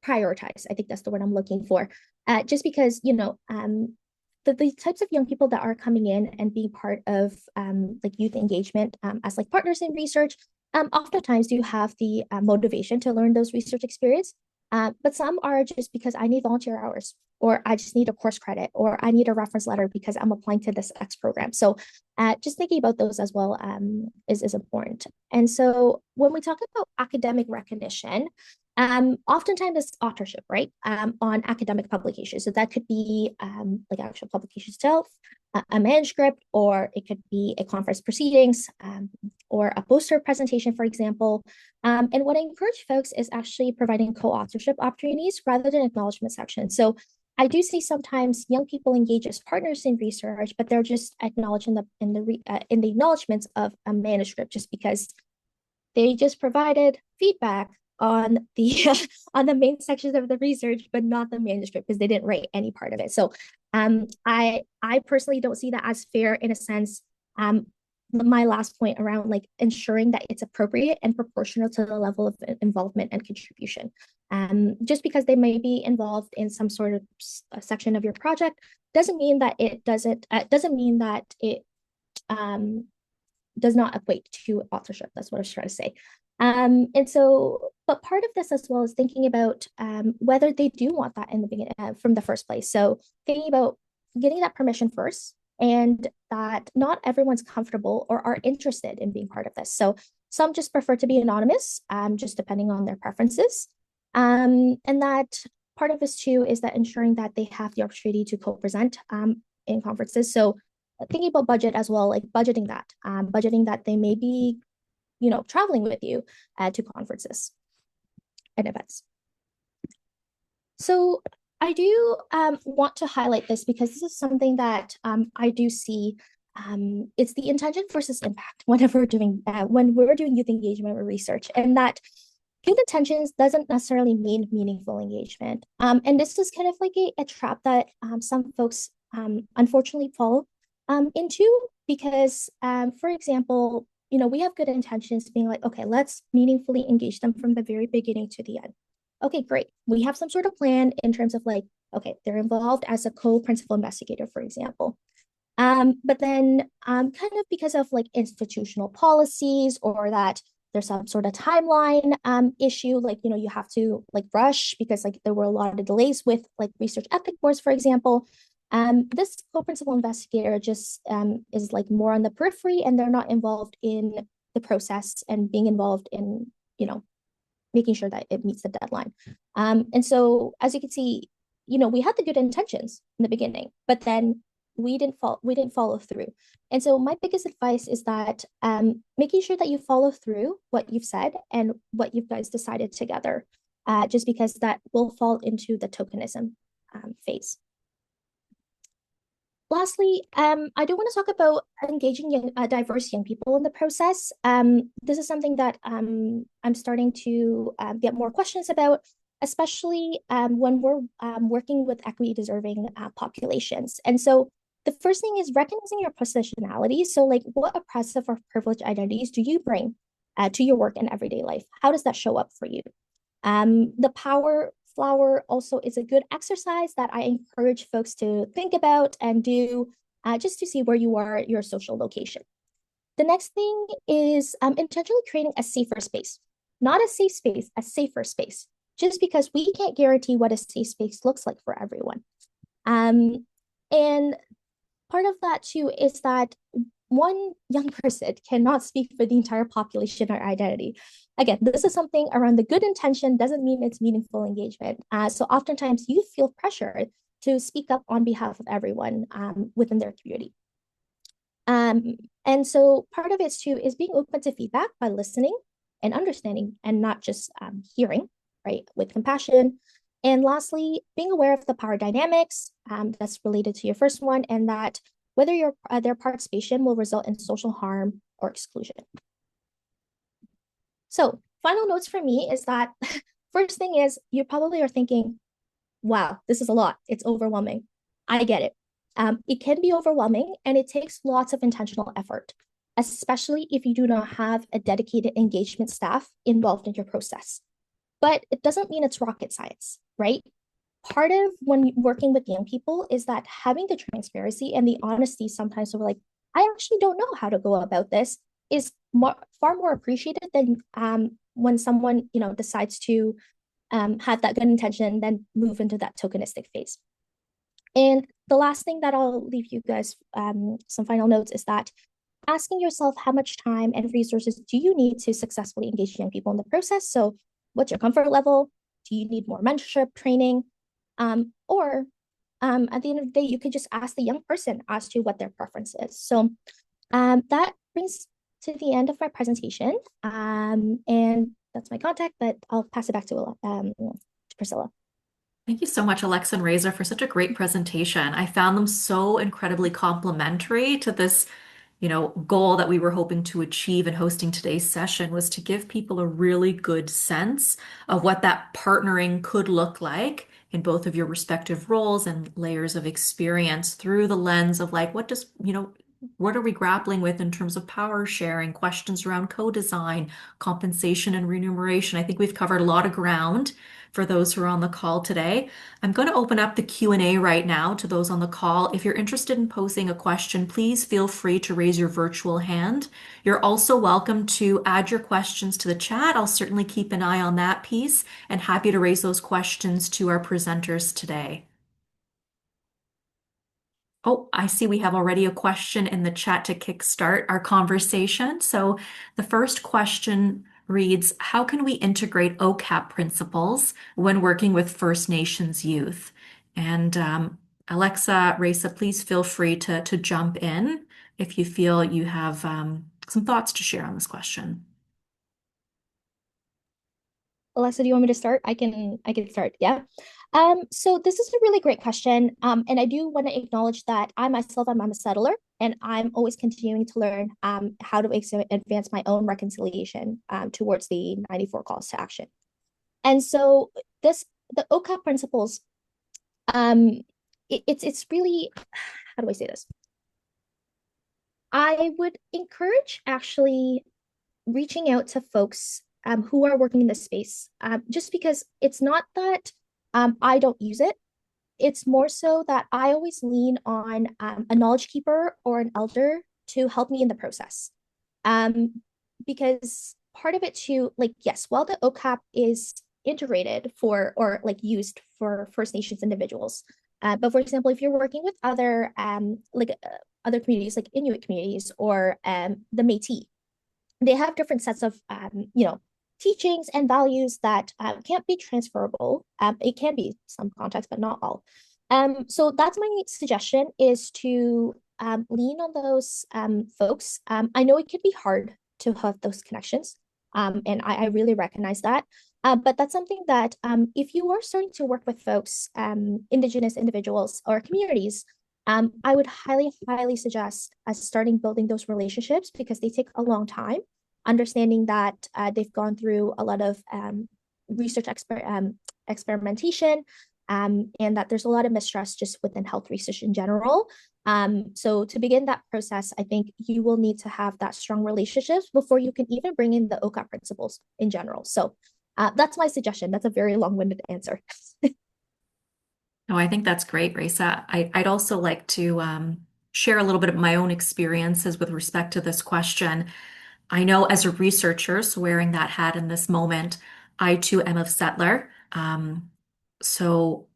Speaker 3: prioritize. I think that's the word I'm looking for. Just because, the types of young people that are coming in and being part of like youth engagement as like partners in research, oftentimes do have the motivation to learn those research experience. But some are just because I need volunteer hours, or I just need a course credit, or I need a reference letter because I'm applying to this X program. So just thinking about those as well is important. And so when we talk about academic recognition, oftentimes it's authorship, right? On academic publications. So that could be like actual publication itself, a manuscript, or it could be a conference proceedings, or a poster presentation, for example. And what I encourage folks is actually providing co-authorship opportunities rather than acknowledgement sections. So I do see sometimes young people engage as partners in research, but they're just acknowledged in the acknowledgements of a manuscript just because they just provided feedback on the on the main sections of the research, but not the manuscript because they didn't write any part of it. So I personally don't see that as fair in a sense. My last point around like ensuring that it's appropriate and proportional to the level of involvement and contribution. Just because they may be involved in some sort of section of your project doesn't mean that it does not equate to authorship. That's what I was trying to say. And so, but part of this as well is thinking about whether they do want that in the beginning from the first place. So thinking about getting that permission first, and that not everyone's comfortable or are interested in being part of this. So some just prefer to be anonymous, just depending on their preferences. And that part of this too is that ensuring that they have the opportunity to co-present in conferences. So thinking about budget as well, like budgeting that they may be, traveling with you to conferences and events. So I do want to highlight this because this is something that I do see. It's the intention versus impact whenever when we're doing youth engagement or research, and that good intentions doesn't necessarily mean meaningful engagement. And this is kind of like a trap that some folks unfortunately fall into because, for example, we have good intentions being like, okay, let's meaningfully engage them from the very beginning to the end. Okay, great. We have some sort of plan in terms of like, okay, they're involved as a co-principal investigator, for example. But then kind of because of like institutional policies or that there's some sort of timeline issue, like, you have to like rush because like there were a lot of delays with like research ethic boards, for example. This co-principal investigator just is like more on the periphery, and they're not involved in the process and being involved in, making sure that it meets the deadline. And so as you can see, we had the good intentions in the beginning, but then we didn't follow through. And so my biggest advice is that making sure that you follow through what you've said and what you guys decided together, just because that will fall into the tokenism phase. Lastly, I do want to talk about engaging diverse young people in the process. This is something that I'm starting to get more questions about, especially when we're working with equity deserving populations. And so the first thing is recognizing your positionality. So like what oppressive or privileged identities do you bring to your work and everyday life. How does that show up for you? The power flower also is a good exercise that I encourage folks to think about and do just to see where you are at your social location. The next thing is intentionally creating a safer space, not a safe space, a safer space, just because we can't guarantee what a safe space looks like for everyone. And part of that too is that one young person cannot speak for the entire population or identity. Again, this is something around the good intention doesn't mean it's meaningful engagement. So oftentimes you feel pressured to speak up on behalf of everyone within their community. And so part of it too is being open to feedback by listening and understanding and not just hearing, right, with compassion. And lastly, being aware of the power dynamics that's related to your first one, and that whether their participation will result in social harm or exclusion. So final notes for me is that first thing is you probably are thinking, wow, this is a lot. It's overwhelming. I get it. It can be overwhelming and it takes lots of intentional effort, especially if you do not have a dedicated engagement staff involved in your process. But it doesn't mean it's rocket science, right? Part of when working with young people is that having the transparency and the honesty sometimes of like, I actually don't know how to go about this is far more appreciated than when someone, decides to have that good intention, then move into that tokenistic phase. And the last thing that I'll leave you guys some final notes is that asking yourself how much time and resources do you need to successfully engage young people in the process? So what's your comfort level? Do you need more mentorship training? Or at the end of the day, you could just ask the young person as to what their preference is. So that brings to the end of my presentation. And that's my contact, but I'll pass it back to Priscilla.
Speaker 1: Thank you so much, Alexa and Raissa, for such a great presentation. I found them so incredibly complementary to this, goal that we were hoping to achieve in hosting today's session, was to give people a really good sense of what that partnering could look like in both of your respective roles and layers of experience through the lens of like, what are we grappling with in terms of power sharing, questions around co-design, compensation and remuneration. I think we've covered a lot of ground for those who are on the call today. I'm going to open up the Q&A right now to those on the call. If you're interested in posing a question, please feel free to raise your virtual hand. You're also welcome to add your questions to the chat. I'll certainly keep an eye on that piece and happy to raise those questions to our presenters today. Oh, I see we have already a question in the chat to kickstart our conversation. So the first question reads, how can we integrate OCAP principles when working with First Nations youth? And Alexa, Raissa, please feel free to jump in if you feel you have some thoughts to share on this question.
Speaker 3: Alexa, do you want me to start? I can start. Yeah. So this is a really great question. And I do want to acknowledge that I'm a settler, and I'm always continuing to learn how to advance my own reconciliation towards the 94 calls to action. And so the OCAP principles, it's really, how do I say this? I would encourage actually reaching out to folks who are working in this space, just because it's not that I don't use it. It's more so that I always lean on a knowledge keeper or an elder to help me in the process. Because part of it too, like, yes, while the OCAP is integrated or used for First Nations individuals, but for example, if you're working with other communities like Inuit communities or the Métis, they have different sets of teachings and values that can't be transferable. It can be some context, but not all. So that's my suggestion, is to lean on those folks. I know it can be hard to have those connections, and I really recognize that. But that's something that if you are starting to work with folks, Indigenous individuals or communities, I would highly, highly suggest starting building those relationships, because they take a long time. Understanding that they've gone through a lot of research experimentation, and that there's a lot of mistrust just within health research in general. So to begin that process, I think you will need to have that strong relationships before you can even bring in the OCA principles in general. So that's my suggestion. That's a very long-winded answer.
Speaker 1: No, I think that's great, Raissa. I'd also like to share a little bit of my own experiences with respect to this question. I know as a researcher, so wearing that hat in this moment, I too am of settler. So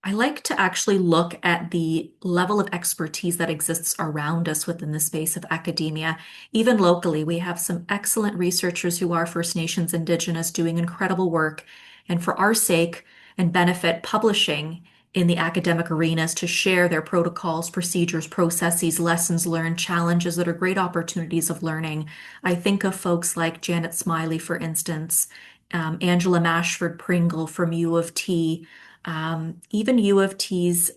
Speaker 1: I like to actually look at the level of expertise that exists around us within the space of academia. Even locally, we have some excellent researchers who are First Nations Indigenous doing incredible work. And for our sake and benefit, publishing in the academic arenas to share their protocols, procedures, processes, lessons learned, challenges that are great opportunities of learning. I think of folks like Janet Smiley, for instance, Angela Mashford Pringle from U of T, even U of T's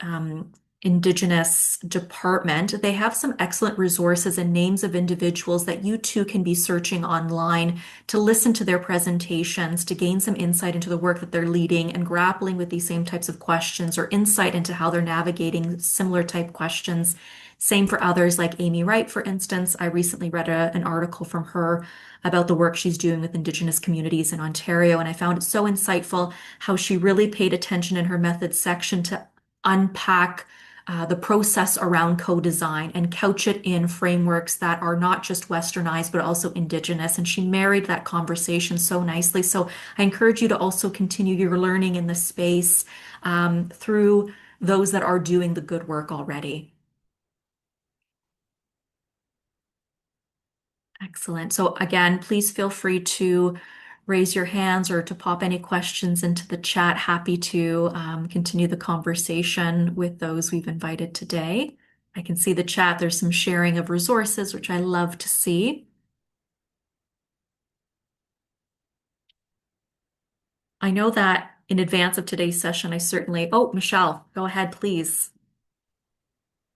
Speaker 1: Indigenous department. They have some excellent resources and names of individuals that you too can be searching online to listen to their presentations, to gain some insight into the work that they're leading and grappling with these same types of questions or insight into how they're navigating similar type questions. Same for others like Amy Wright, for instance. I recently read an article from her about the work she's doing with Indigenous communities in Ontario, and I found it so insightful how she really paid attention in her methods section to unpack the process around co-design and couch it in frameworks that are not just Westernized, but also Indigenous. And she married that conversation so nicely. So I encourage you to also continue your learning in the space through those that are doing the good work already. Excellent. So again, please feel free to raise your hands or to pop any questions into the chat. Happy to continue the conversation with those we've invited today. I can see the chat. There's some sharing of resources, which I love to see. I know that in advance of today's session, oh, Michelle, go ahead, please.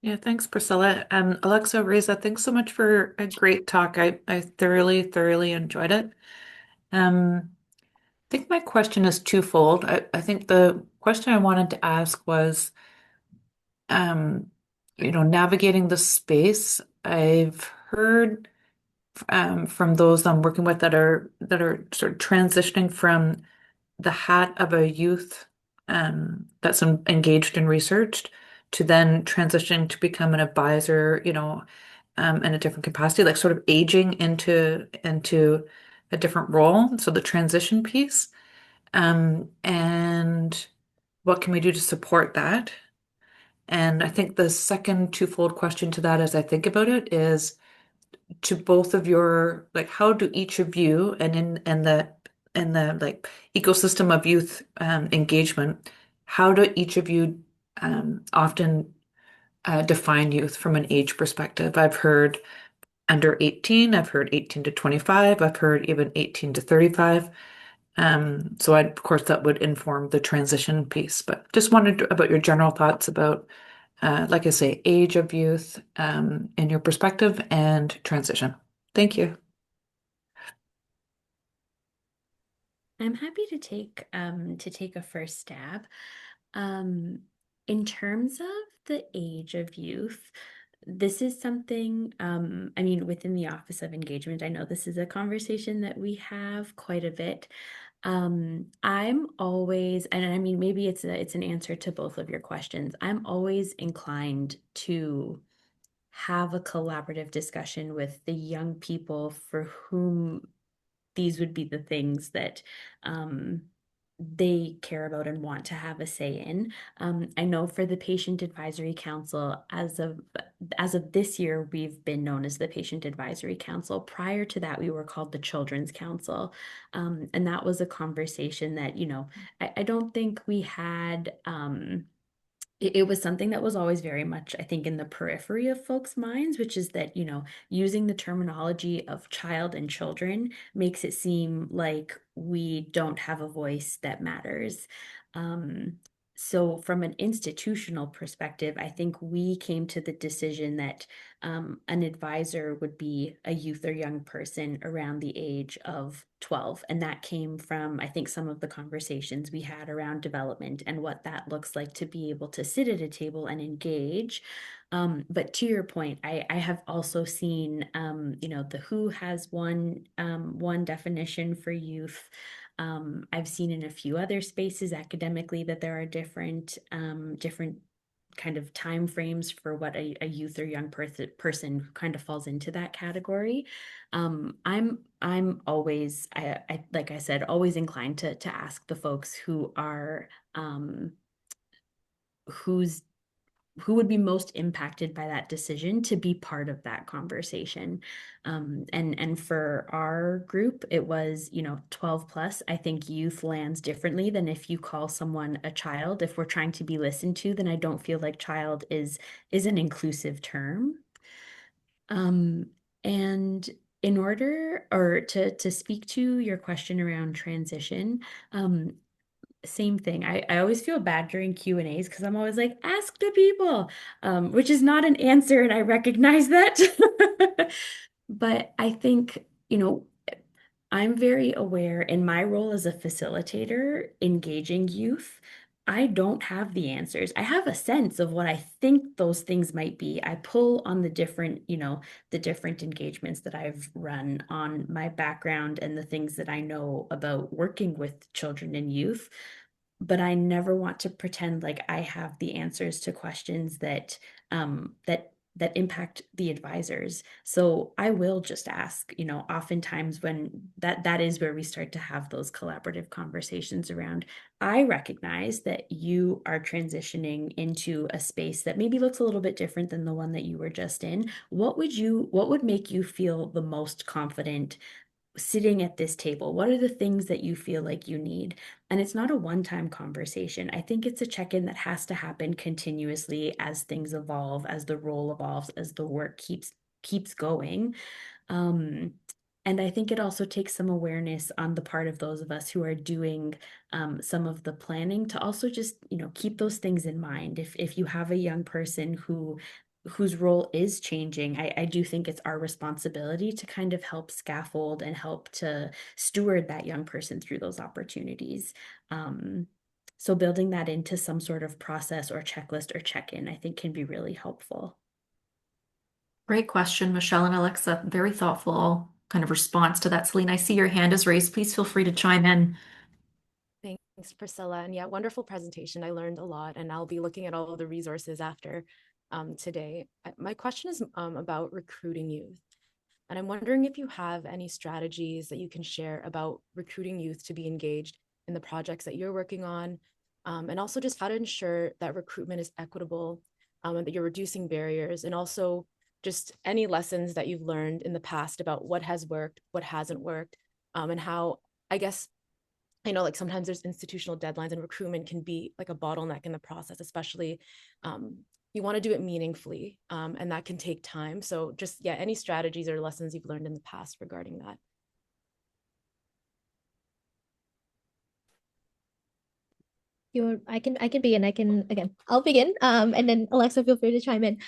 Speaker 4: Yeah, thanks, Priscilla. Alexa, Raissa, thanks so much for a great talk. I thoroughly enjoyed it. I think my question is twofold. I think the question I wanted to ask was, um, navigating the space. I've heard from those I'm working with that are sort of transitioning from the hat of a youth that's engaged in research to then transitioning to become an advisor, in a different capacity, like sort of aging into a different role. So the transition piece, and what can we do to support that? And I think the second twofold question to that, as I think about it, is to both of your like, how do each of you and in the like ecosystem of youth engagement, how do each of you often define youth from an age perspective? I've heard under 18, I've heard 18 to 25, I've heard even 18 to 35. So of course that would inform the transition piece, but just wondered about your general thoughts about, like I say, age of youth, in your perspective and transition. Thank you.
Speaker 2: I'm happy to take a first stab. In terms of the age of youth, this is something, I mean, within the Office of Engagement, I know this is a conversation that we have quite a bit. I'm always, and I mean, maybe it's an answer to both of your questions. I'm always inclined to have a collaborative discussion with the young people for whom these would be the things that they care about and want to have a say in. I know for the Patient Advisory Council, as of this year, we've been known as the Patient Advisory Council. Prior to that, we were called the Children's Council. And that was a conversation that, I don't think we had it was something that was always very much, I think, in the periphery of folks' minds, which is that, using the terminology of child and children makes it seem like we don't have a voice that matters. Um, So from an institutional perspective, I think we came to the decision that an advisor would be a youth or young person around the age of 12. And that came from, I think, some of the conversations we had around development and what that looks like to be able to sit at a table and engage. But to your point, I have also seen, the WHO has one definition for youth. I've seen in a few other spaces academically that there are different kind of time frames for what a youth or young person kind of falls into that category. I'm always, I like I said, always inclined to ask the folks who are who would be most impacted by that decision to be part of that conversation. And for our group, it was, 12 plus. I think youth lands differently than if you call someone a child. If we're trying to be listened to, then I don't feel like child is an inclusive term. And in order or to speak to your question around transition, same thing. I always feel bad during Q&As because I'm always like, ask the people, which is not an answer, and I recognize that. But I think, I'm very aware in my role as a facilitator engaging youth. I don't have the answers. I have a sense of what I think those things might be. I pull on the different, the different engagements that I've run on my background and the things that I know about working with children and youth. But I never want to pretend like I have the answers to questions that that impact the advisors. So I will just ask, oftentimes when that is where we start to have those collaborative conversations around, I recognize that you are transitioning into a space that maybe looks a little bit different than the one that you were just in. What would make you feel the most confident sitting at this table? What are the things that you feel like you need? And it's not a one-time conversation. I think it's a check-in that has to happen continuously as things evolve, as the role evolves, as the work keeps going. And I think it also takes some awareness on the part of those of us who are doing some of the planning to also just, keep those things in mind. If you have a young person whose role is changing, I do think it's our responsibility to kind of help scaffold and help to steward that young person through those opportunities. So building that into some sort of process or checklist or check-in, I think can be really helpful.
Speaker 1: Great question, Michelle and Alexa. Very thoughtful kind of response to that. Celine, I see your hand is raised. Please feel free to chime in.
Speaker 5: Thanks, Priscilla. And yeah, wonderful presentation. I learned a lot, and I'll be looking at all of the resources after today. My question is about recruiting youth. And I'm wondering if you have any strategies that you can share about recruiting youth to be engaged in the projects that you're working on, and also just how to ensure that recruitment is equitable, and that you're reducing barriers, and also just any lessons that you've learned in the past about what has worked, what hasn't worked, and how, I guess, I know like sometimes there's institutional deadlines and recruitment can be like a bottleneck in the process, especially you want to do it meaningfully, and that can take time. So just, yeah, any strategies or lessons you've learned in the past regarding that.
Speaker 3: I can begin. I'll begin. And then Alexa, feel free to chime in.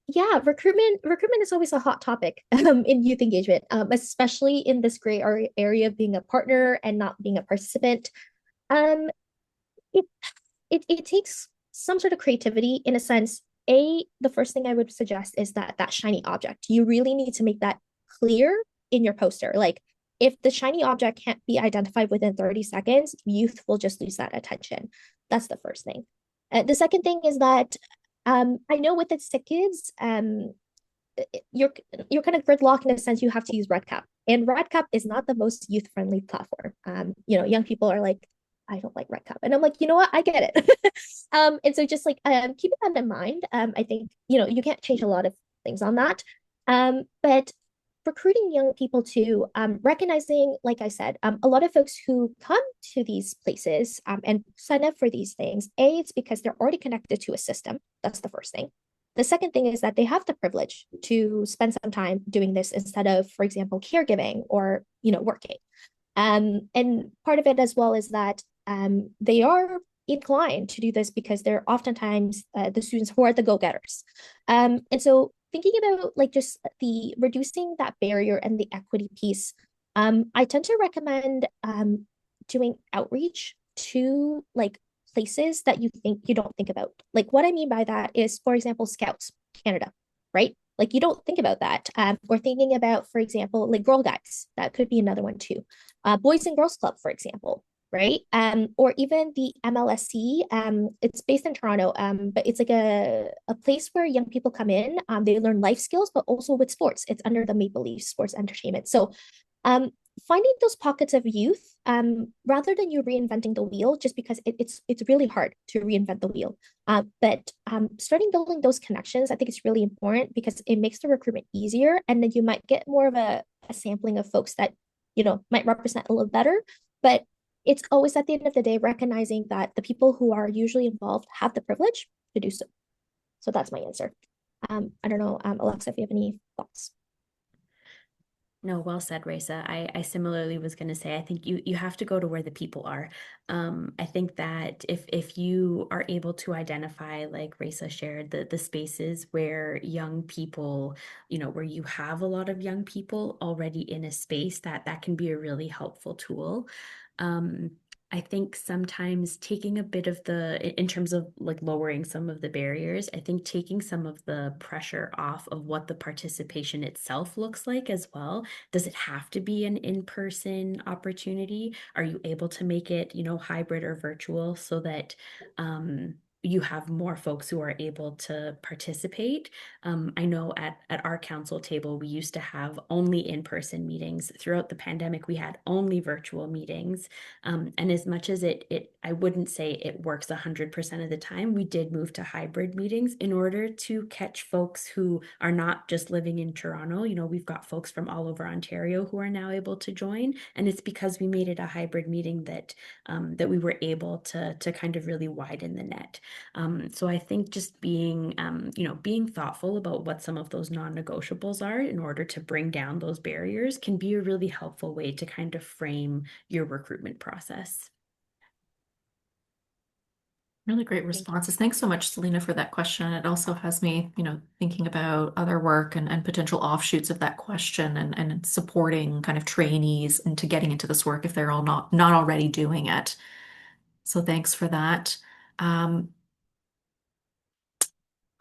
Speaker 3: Yeah, recruitment is always a hot topic in youth engagement, especially in this gray area of being a partner and not being a participant. Um, it it takes some sort of creativity in a sense. The first thing I would suggest is that shiny object. You really need to make that clear in your poster. Like, if the shiny object can't be identified within 30 seconds, youth will just lose that attention. That's the first thing. The second thing is that I know with the SickKids, you're kind of gridlocked in a sense. You have to use RedCap, and RedCap is not the most youth-friendly platform. Young people are like, I don't like RedCap, and I'm like, you know what, I get it. And so just like keeping that in mind, I think you can't change a lot of things on that, but recruiting young people to recognizing, like I said, a lot of folks who come to these places and sign up for these things, it's because they're already connected to a system. That's the first thing. The second thing is that they have the privilege to spend some time doing this instead of, for example, caregiving or working. And part of it as well is that they are inclined to do this because they're oftentimes the students who are the go-getters. And so thinking about like just the reducing that barrier and the equity piece, I tend to recommend doing outreach to like places that you don't think about. Like what I mean by that is, for example, Scouts Canada, right? Like you don't think about that. Or thinking about, for example, like Girl Guides, that could be another one too. Boys and Girls Club, for example, right? Or even the MLSC. It's based in Toronto, but it's like a place where young people come in. They learn life skills, but also with sports. It's under the Maple Leaf Sports Entertainment. So um, finding those pockets of youth, rather than you reinventing the wheel, just because it's really hard to reinvent the wheel. But starting building those connections, I think it's really important because it makes the recruitment easier, and then you might get more of a sampling of folks that might represent a little better. But it's always at the end of the day recognizing that the people who are usually involved have the privilege to do so. So that's my answer. I don't know, Alexa, if you have any thoughts.
Speaker 2: No, well said, Raissa. I similarly was going to say, I think you have to go to where the people are. I think that if you are able to identify, like Raissa shared, the spaces where young people, where you have a lot of young people already in a space, that can be a really helpful tool. I think sometimes taking a bit of in terms of like lowering some of the barriers, I think taking some of the pressure off of what the participation itself looks like as well. Does it have to be an in-person opportunity? Are you able to make it, hybrid or virtual so that you have more folks who are able to participate? I know at our council table, we used to have only in-person meetings. Throughout the pandemic, we had only virtual meetings. And as much as I wouldn't say it works 100% of the time, we did move to hybrid meetings in order to catch folks who are not just living in Toronto. We've got folks from all over Ontario who are now able to join. And it's because we made it a hybrid meeting that we were able to kind of really widen the net. So I think just being thoughtful about what some of those non-negotiables are in order to bring down those barriers can be a really helpful way to kind of frame your recruitment process.
Speaker 1: Really great responses. Thanks so much, Selena, for that question. It also has me, thinking about other work and potential offshoots of that question and supporting kind of trainees into getting into this work if they're all not already doing it. So thanks for that. I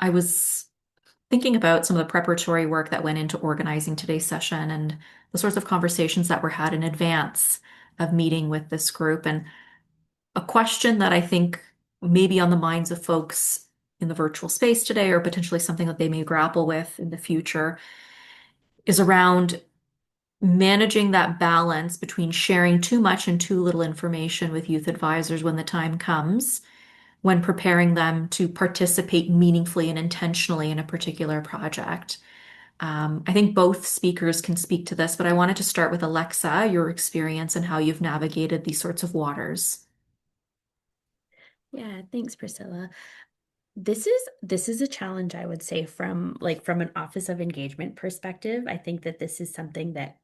Speaker 1: was thinking about some of the preparatory work that went into organizing today's session and the sorts of conversations that were had in advance of meeting with this group. And a question that I think may be on the minds of folks in the virtual space today, or potentially something that they may grapple with in the future, is around managing that balance between sharing too much and too little information with youth advisors when the time comes, when preparing them to participate meaningfully and intentionally in a particular project. I think both speakers can speak to this, but I wanted to start with Alexa, your experience and how you've navigated these sorts of waters.
Speaker 2: Yeah, thanks, Priscilla. This is a challenge, I would say, from an Office of Engagement perspective. I think that this is something that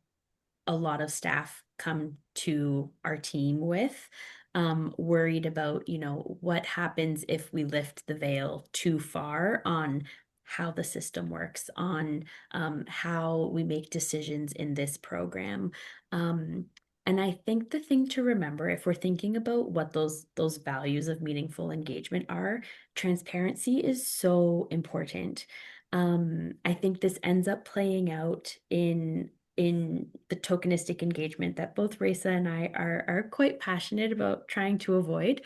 Speaker 2: a lot of staff come to our team with, worried about, what happens if we lift the veil too far on how the system works, on how we make decisions in this program. And I think the thing to remember, if we're thinking about what those values of meaningful engagement are, transparency is so important. I think this ends up playing out in the tokenistic engagement that both Raissa and I are quite passionate about trying to avoid.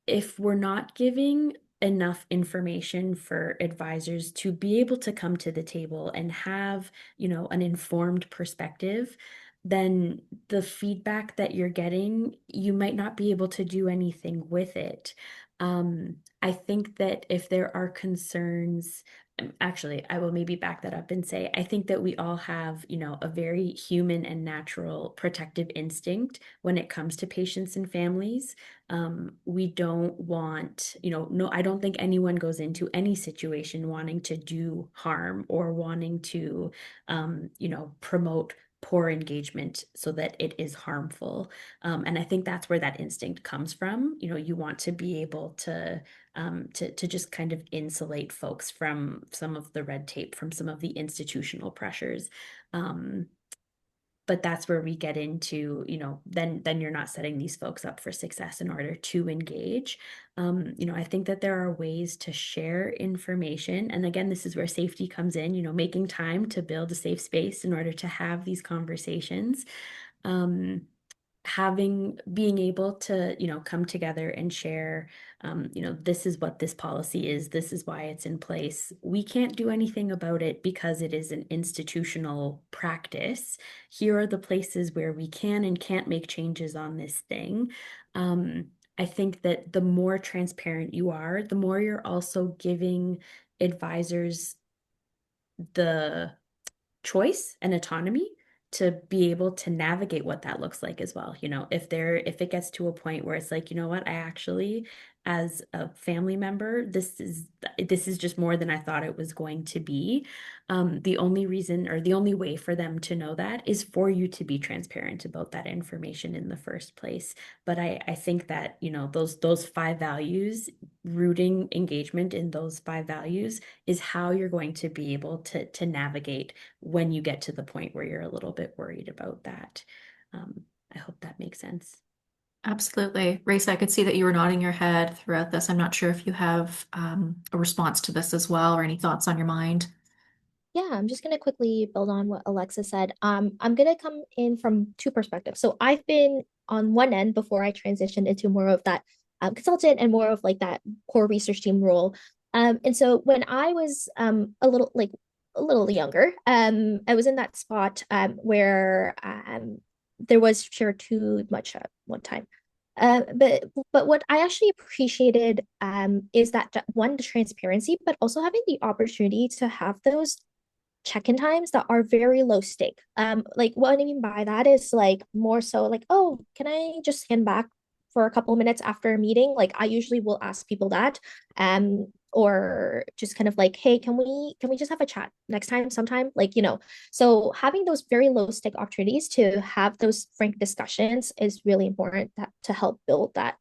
Speaker 2: If we're not giving enough information for advisors to be able to come to the table and have, an informed perspective, then the feedback that you're getting, you might not be able to do anything with it. I think that if there are concerns, actually, I will maybe back that up and say, I think that we all have, a very human and natural protective instinct when it comes to patients and families. We don't want, no, I don't think anyone goes into any situation wanting to do harm or wanting to, promote poor engagement so that it is harmful. And I think that's where that instinct comes from. You want to be able to just kind of insulate folks from some of the red tape, from some of the institutional pressures. But that's where we get into, then you're not setting these folks up for success in order to engage. I think that there are ways to share information. And again, this is where safety comes in, making time to build a safe space in order to have these conversations. Being able to, come together and share, this is what this policy is, this is why it's in place. We can't do anything about it because it is an institutional practice. Here are the places where we can and can't make changes on this thing. I think that the more transparent you are, the more you're also giving advisors the choice and autonomy to be able to navigate what that looks like as well. If it gets to a point where it's like, what, I actually, as a family member, this is just more than I thought it was going to be. The only reason, or the only way for them to know that, is for you to be transparent about that information in the first place. But I think that, those 5 values, rooting engagement in those 5 values, is how you're going to be able to navigate when you get to the point where you're a little bit worried about that. I hope that makes sense.
Speaker 1: Absolutely. Raissa, I could see that you were nodding your head throughout this. I'm not sure if you have a response to this as well or any thoughts on your mind.
Speaker 3: Yeah, I'm just going to quickly build on what Alexa said. I'm going to come in from 2 perspectives. So I've been on one end before I transitioned into more of that consultant and more of like that core research team role. And so when I was a little younger, I was in that spot where there was share too much at one time. But what I actually appreciated is that one, the transparency, but also having the opportunity to have those check-in times that are very low stake. Like what I mean by that is like more so like, oh, can I just hand back for a couple of minutes after a meeting? Like I usually will ask people that. Or just kind of like, hey, can we just have a chat next time sometime? Like, so having those very low stake opportunities to have those frank discussions is really important to help build that,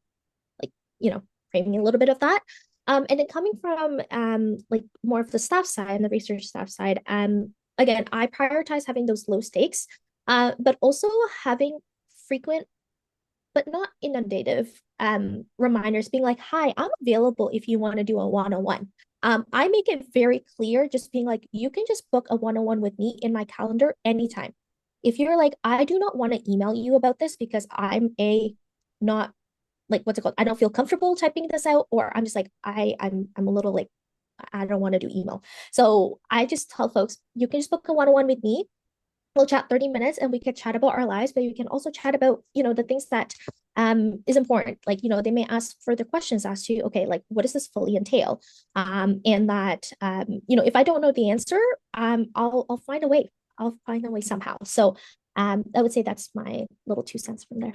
Speaker 3: like, framing a little bit of that. And then coming from like more of the staff side and the research staff side, again, I prioritize having those low stakes, but also having frequent but not inundative reminders being like, hi, I'm available if you want to do a one-on-one. I make it very clear, just being like, you can just book a one-on-one with me in my calendar anytime. If you're like, I do not want to email you about this because I'm not like, what's it called? I don't feel comfortable typing this out, or I'm just like, I'm a little like, I don't want to do email. So I just tell folks, you can just book a one-on-one with me. We'll chat 30 minutes and we could chat about our lives, but we can also chat about, the things that is important. Like, they may ask further questions as to, okay, like what does this fully entail? And that, if I don't know the answer, I'll find a way. I'll find a way somehow. So I would say that's my little 2 cents from there.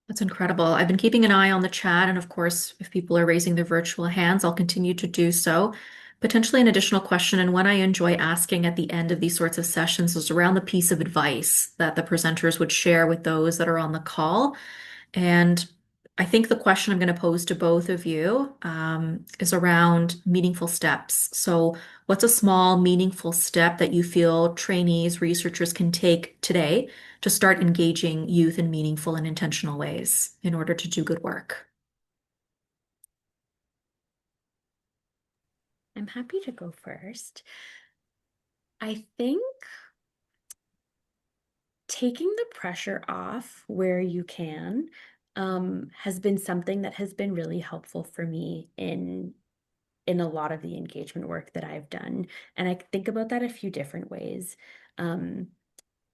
Speaker 1: That's incredible. I've been keeping an eye on the chat, and of course, if people are raising their virtual hands, I'll continue to do so. Potentially an additional question, and one I enjoy asking at the end of these sorts of sessions is around the piece of advice that the presenters would share with those that are on the call. And I think the question I'm going to pose to both of you is around meaningful steps. So, what's a small, meaningful step that you feel trainees, researchers can take today to start engaging youth in meaningful and intentional ways in order to do good work?
Speaker 2: I'm happy to go first. I think taking the pressure off where you can has been something that has been really helpful for me in a lot of the engagement work that I've done. And I think about that a few different ways.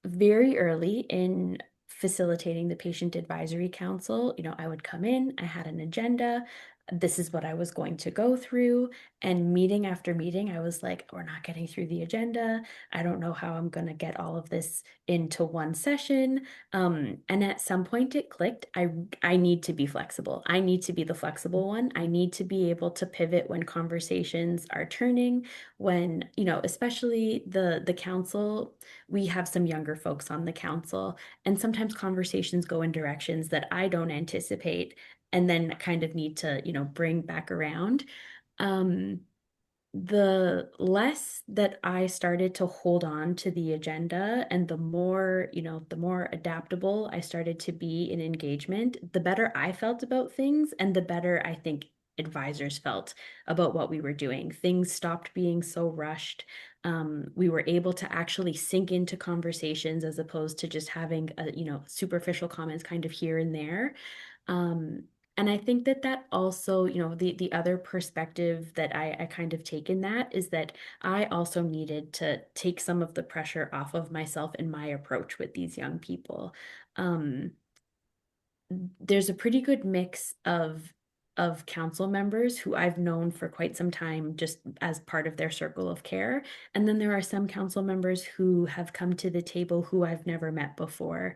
Speaker 2: Very early in facilitating the patient advisory council, I would come in, I had an agenda, this is what I was going to go through. And meeting after meeting, I was like, we're not getting through the agenda. I don't know how I'm going to get all of this into one session. And at some point it clicked. I need to be flexible. I need to be the flexible one. I need to be able to pivot when conversations are turning, when, especially the council, we have some younger folks on the council, and sometimes conversations go in directions that I don't anticipate and then kind of need to, bring back around. The less that I started to hold on to the agenda and the more, the more adaptable I started to be in engagement, the better I felt about things and the better I think advisors felt about what we were doing. Things stopped being so rushed. We were able to actually sink into conversations as opposed to just having, superficial comments kind of here and there. And I think that also, the other perspective that I kind of take in that is that I also needed to take some of the pressure off of myself in my approach with these young people. Um, there's a pretty good mix of council members who I've known for quite some time just as part of their circle of care. And then there are some council members who have come to the table who I've never met before.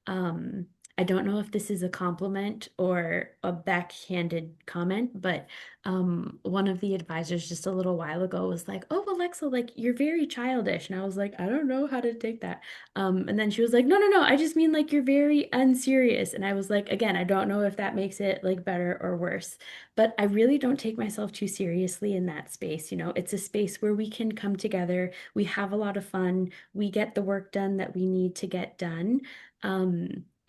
Speaker 2: Um, I don't know if this is a compliment or a backhanded comment, but one of the advisors just a little while ago was like, "Oh, Alexa, like you're very childish." And I was like, "I don't know how to take that." And then she was like, "No, no, no, I just mean like you're very unserious." And I was like, again, I don't know if that makes it like better or worse, but I really don't take myself too seriously in that space. It's a space where we can come together, we have a lot of fun, we get the work done that we need to get done.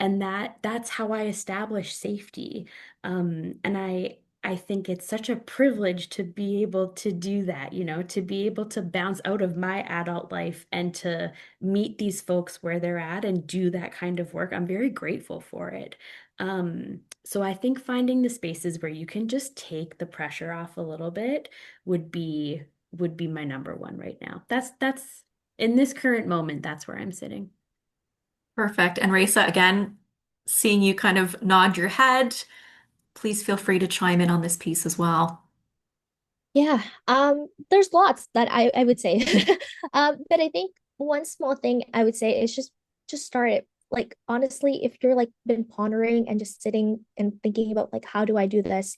Speaker 2: And that's how I establish safety. And I think it's such a privilege to be able to do that, to be able to bounce out of my adult life and to meet these folks where they're at and do that kind of work. I'm very grateful for it. So I think finding the spaces where you can just take the pressure off a little bit would be my number one right now. That's in this current moment, that's where I'm sitting.
Speaker 1: Perfect. And Raissa, again, seeing you kind of nod your head, please feel free to chime in on this piece as well.
Speaker 3: Yeah, there's lots that I would say. But I think one small thing I would say is just start it. Like honestly, if you're like been pondering and just sitting and thinking about like how do I do this,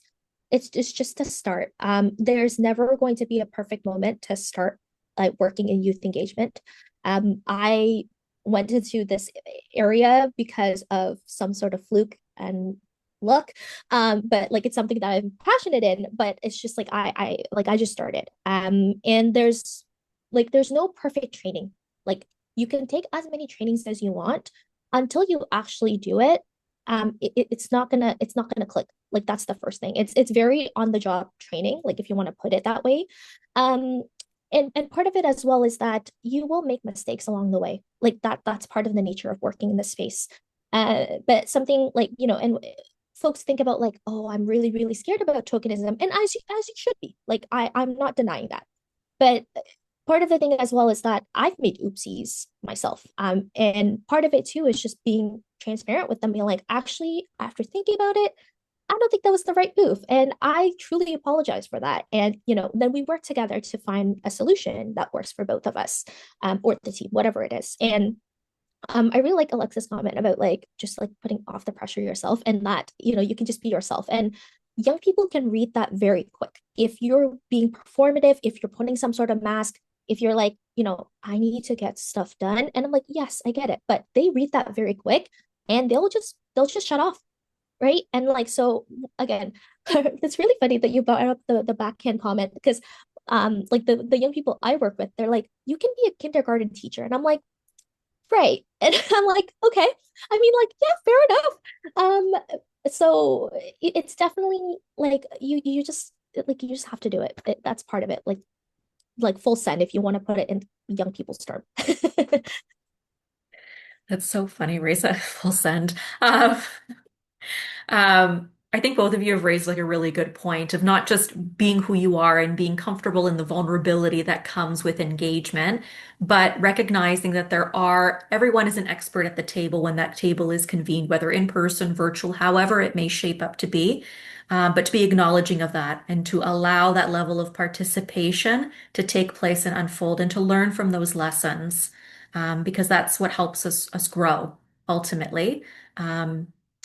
Speaker 3: it's just to start. There's never going to be a perfect moment to start like working in youth engagement. I went into this area because of some sort of fluke and luck, but like it's something that I'm passionate in, but it's just like I just started, and there's no perfect training. Like you can take as many trainings as you want until you actually do it. It's not gonna click. Like that's the first thing. It's very on the job training, like if you want to put it that way. um and part of it as well is that you will make mistakes along the way, like that's part of the nature of working in this space. But something like, and folks think about like, oh, I'm really, really scared about tokenism. And as you should be. Like I'm not denying that. But part of the thing as well is that I've made oopsies myself. And part of it too is just being transparent with them, being like, actually, after thinking about it, I don't think that was the right move. And I truly apologize for that. And, then we work together to find a solution that works for both of us, or the team, whatever it is. And I really like Alexa's comment about like just like putting off the pressure yourself, and that, you can just be yourself. And young people can read that very quick. If you're being performative, if you're putting some sort of mask, if you're like, I need to get stuff done. And I'm like, yes, I get it. But they read that very quick and they'll just shut off. Right. And like, so again, it's really funny that you brought up the backhand comment because like the young people I work with, they're like, you can be a kindergarten teacher. And I'm like, right. And I'm like, okay. I mean, like, yeah, fair enough. So it's definitely like you just have to do it. That's part of it. Like full send if you want to put it in young people's term.
Speaker 1: That's so funny, Raissa. Full send. I I think both of you have raised like a really good point of not just being who you are and being comfortable in the vulnerability that comes with engagement, but recognizing that everyone is an expert at the table when that table is convened, whether in person, virtual, however it may shape up to be. But to be acknowledging of that and to allow that level of participation to take place and unfold and to learn from those lessons, because that's what helps us grow ultimately.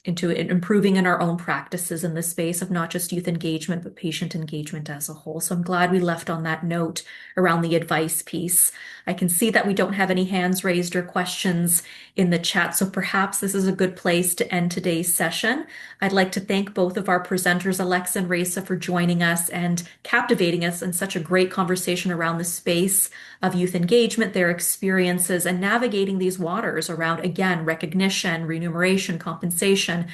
Speaker 1: Into improving in our own practices in the space of not just youth engagement, but patient engagement as a whole. So I'm glad we left on that note around the advice piece. I can see that we don't have any hands raised or questions in the chat, so perhaps this is a good place to end today's session. I'd like to thank both of our presenters, Alexa and Raissa, for joining us and captivating us in such a great conversation around the space of youth engagement, their experiences, and navigating these waters around, again, recognition, remuneration, compensation,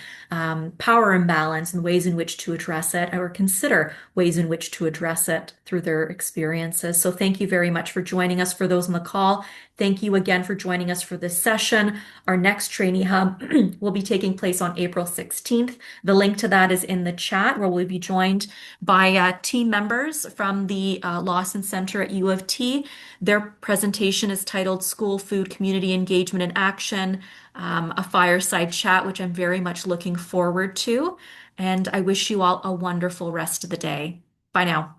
Speaker 1: power imbalance, and ways in which to address it, or consider ways in which to address it through their experiences. So thank you very much for joining us. For those on the call, thank you again for joining us for this session. Our next Trainee Hub will be taking place on April 16th. The link to that is in the chat, where we'll be joined by team members from the Lawson Center at U of T. Their presentation is titled School Food Community Engagement in Action, a fireside chat, which I'm very much looking forward to. And I wish you all a wonderful rest of the day. Bye now.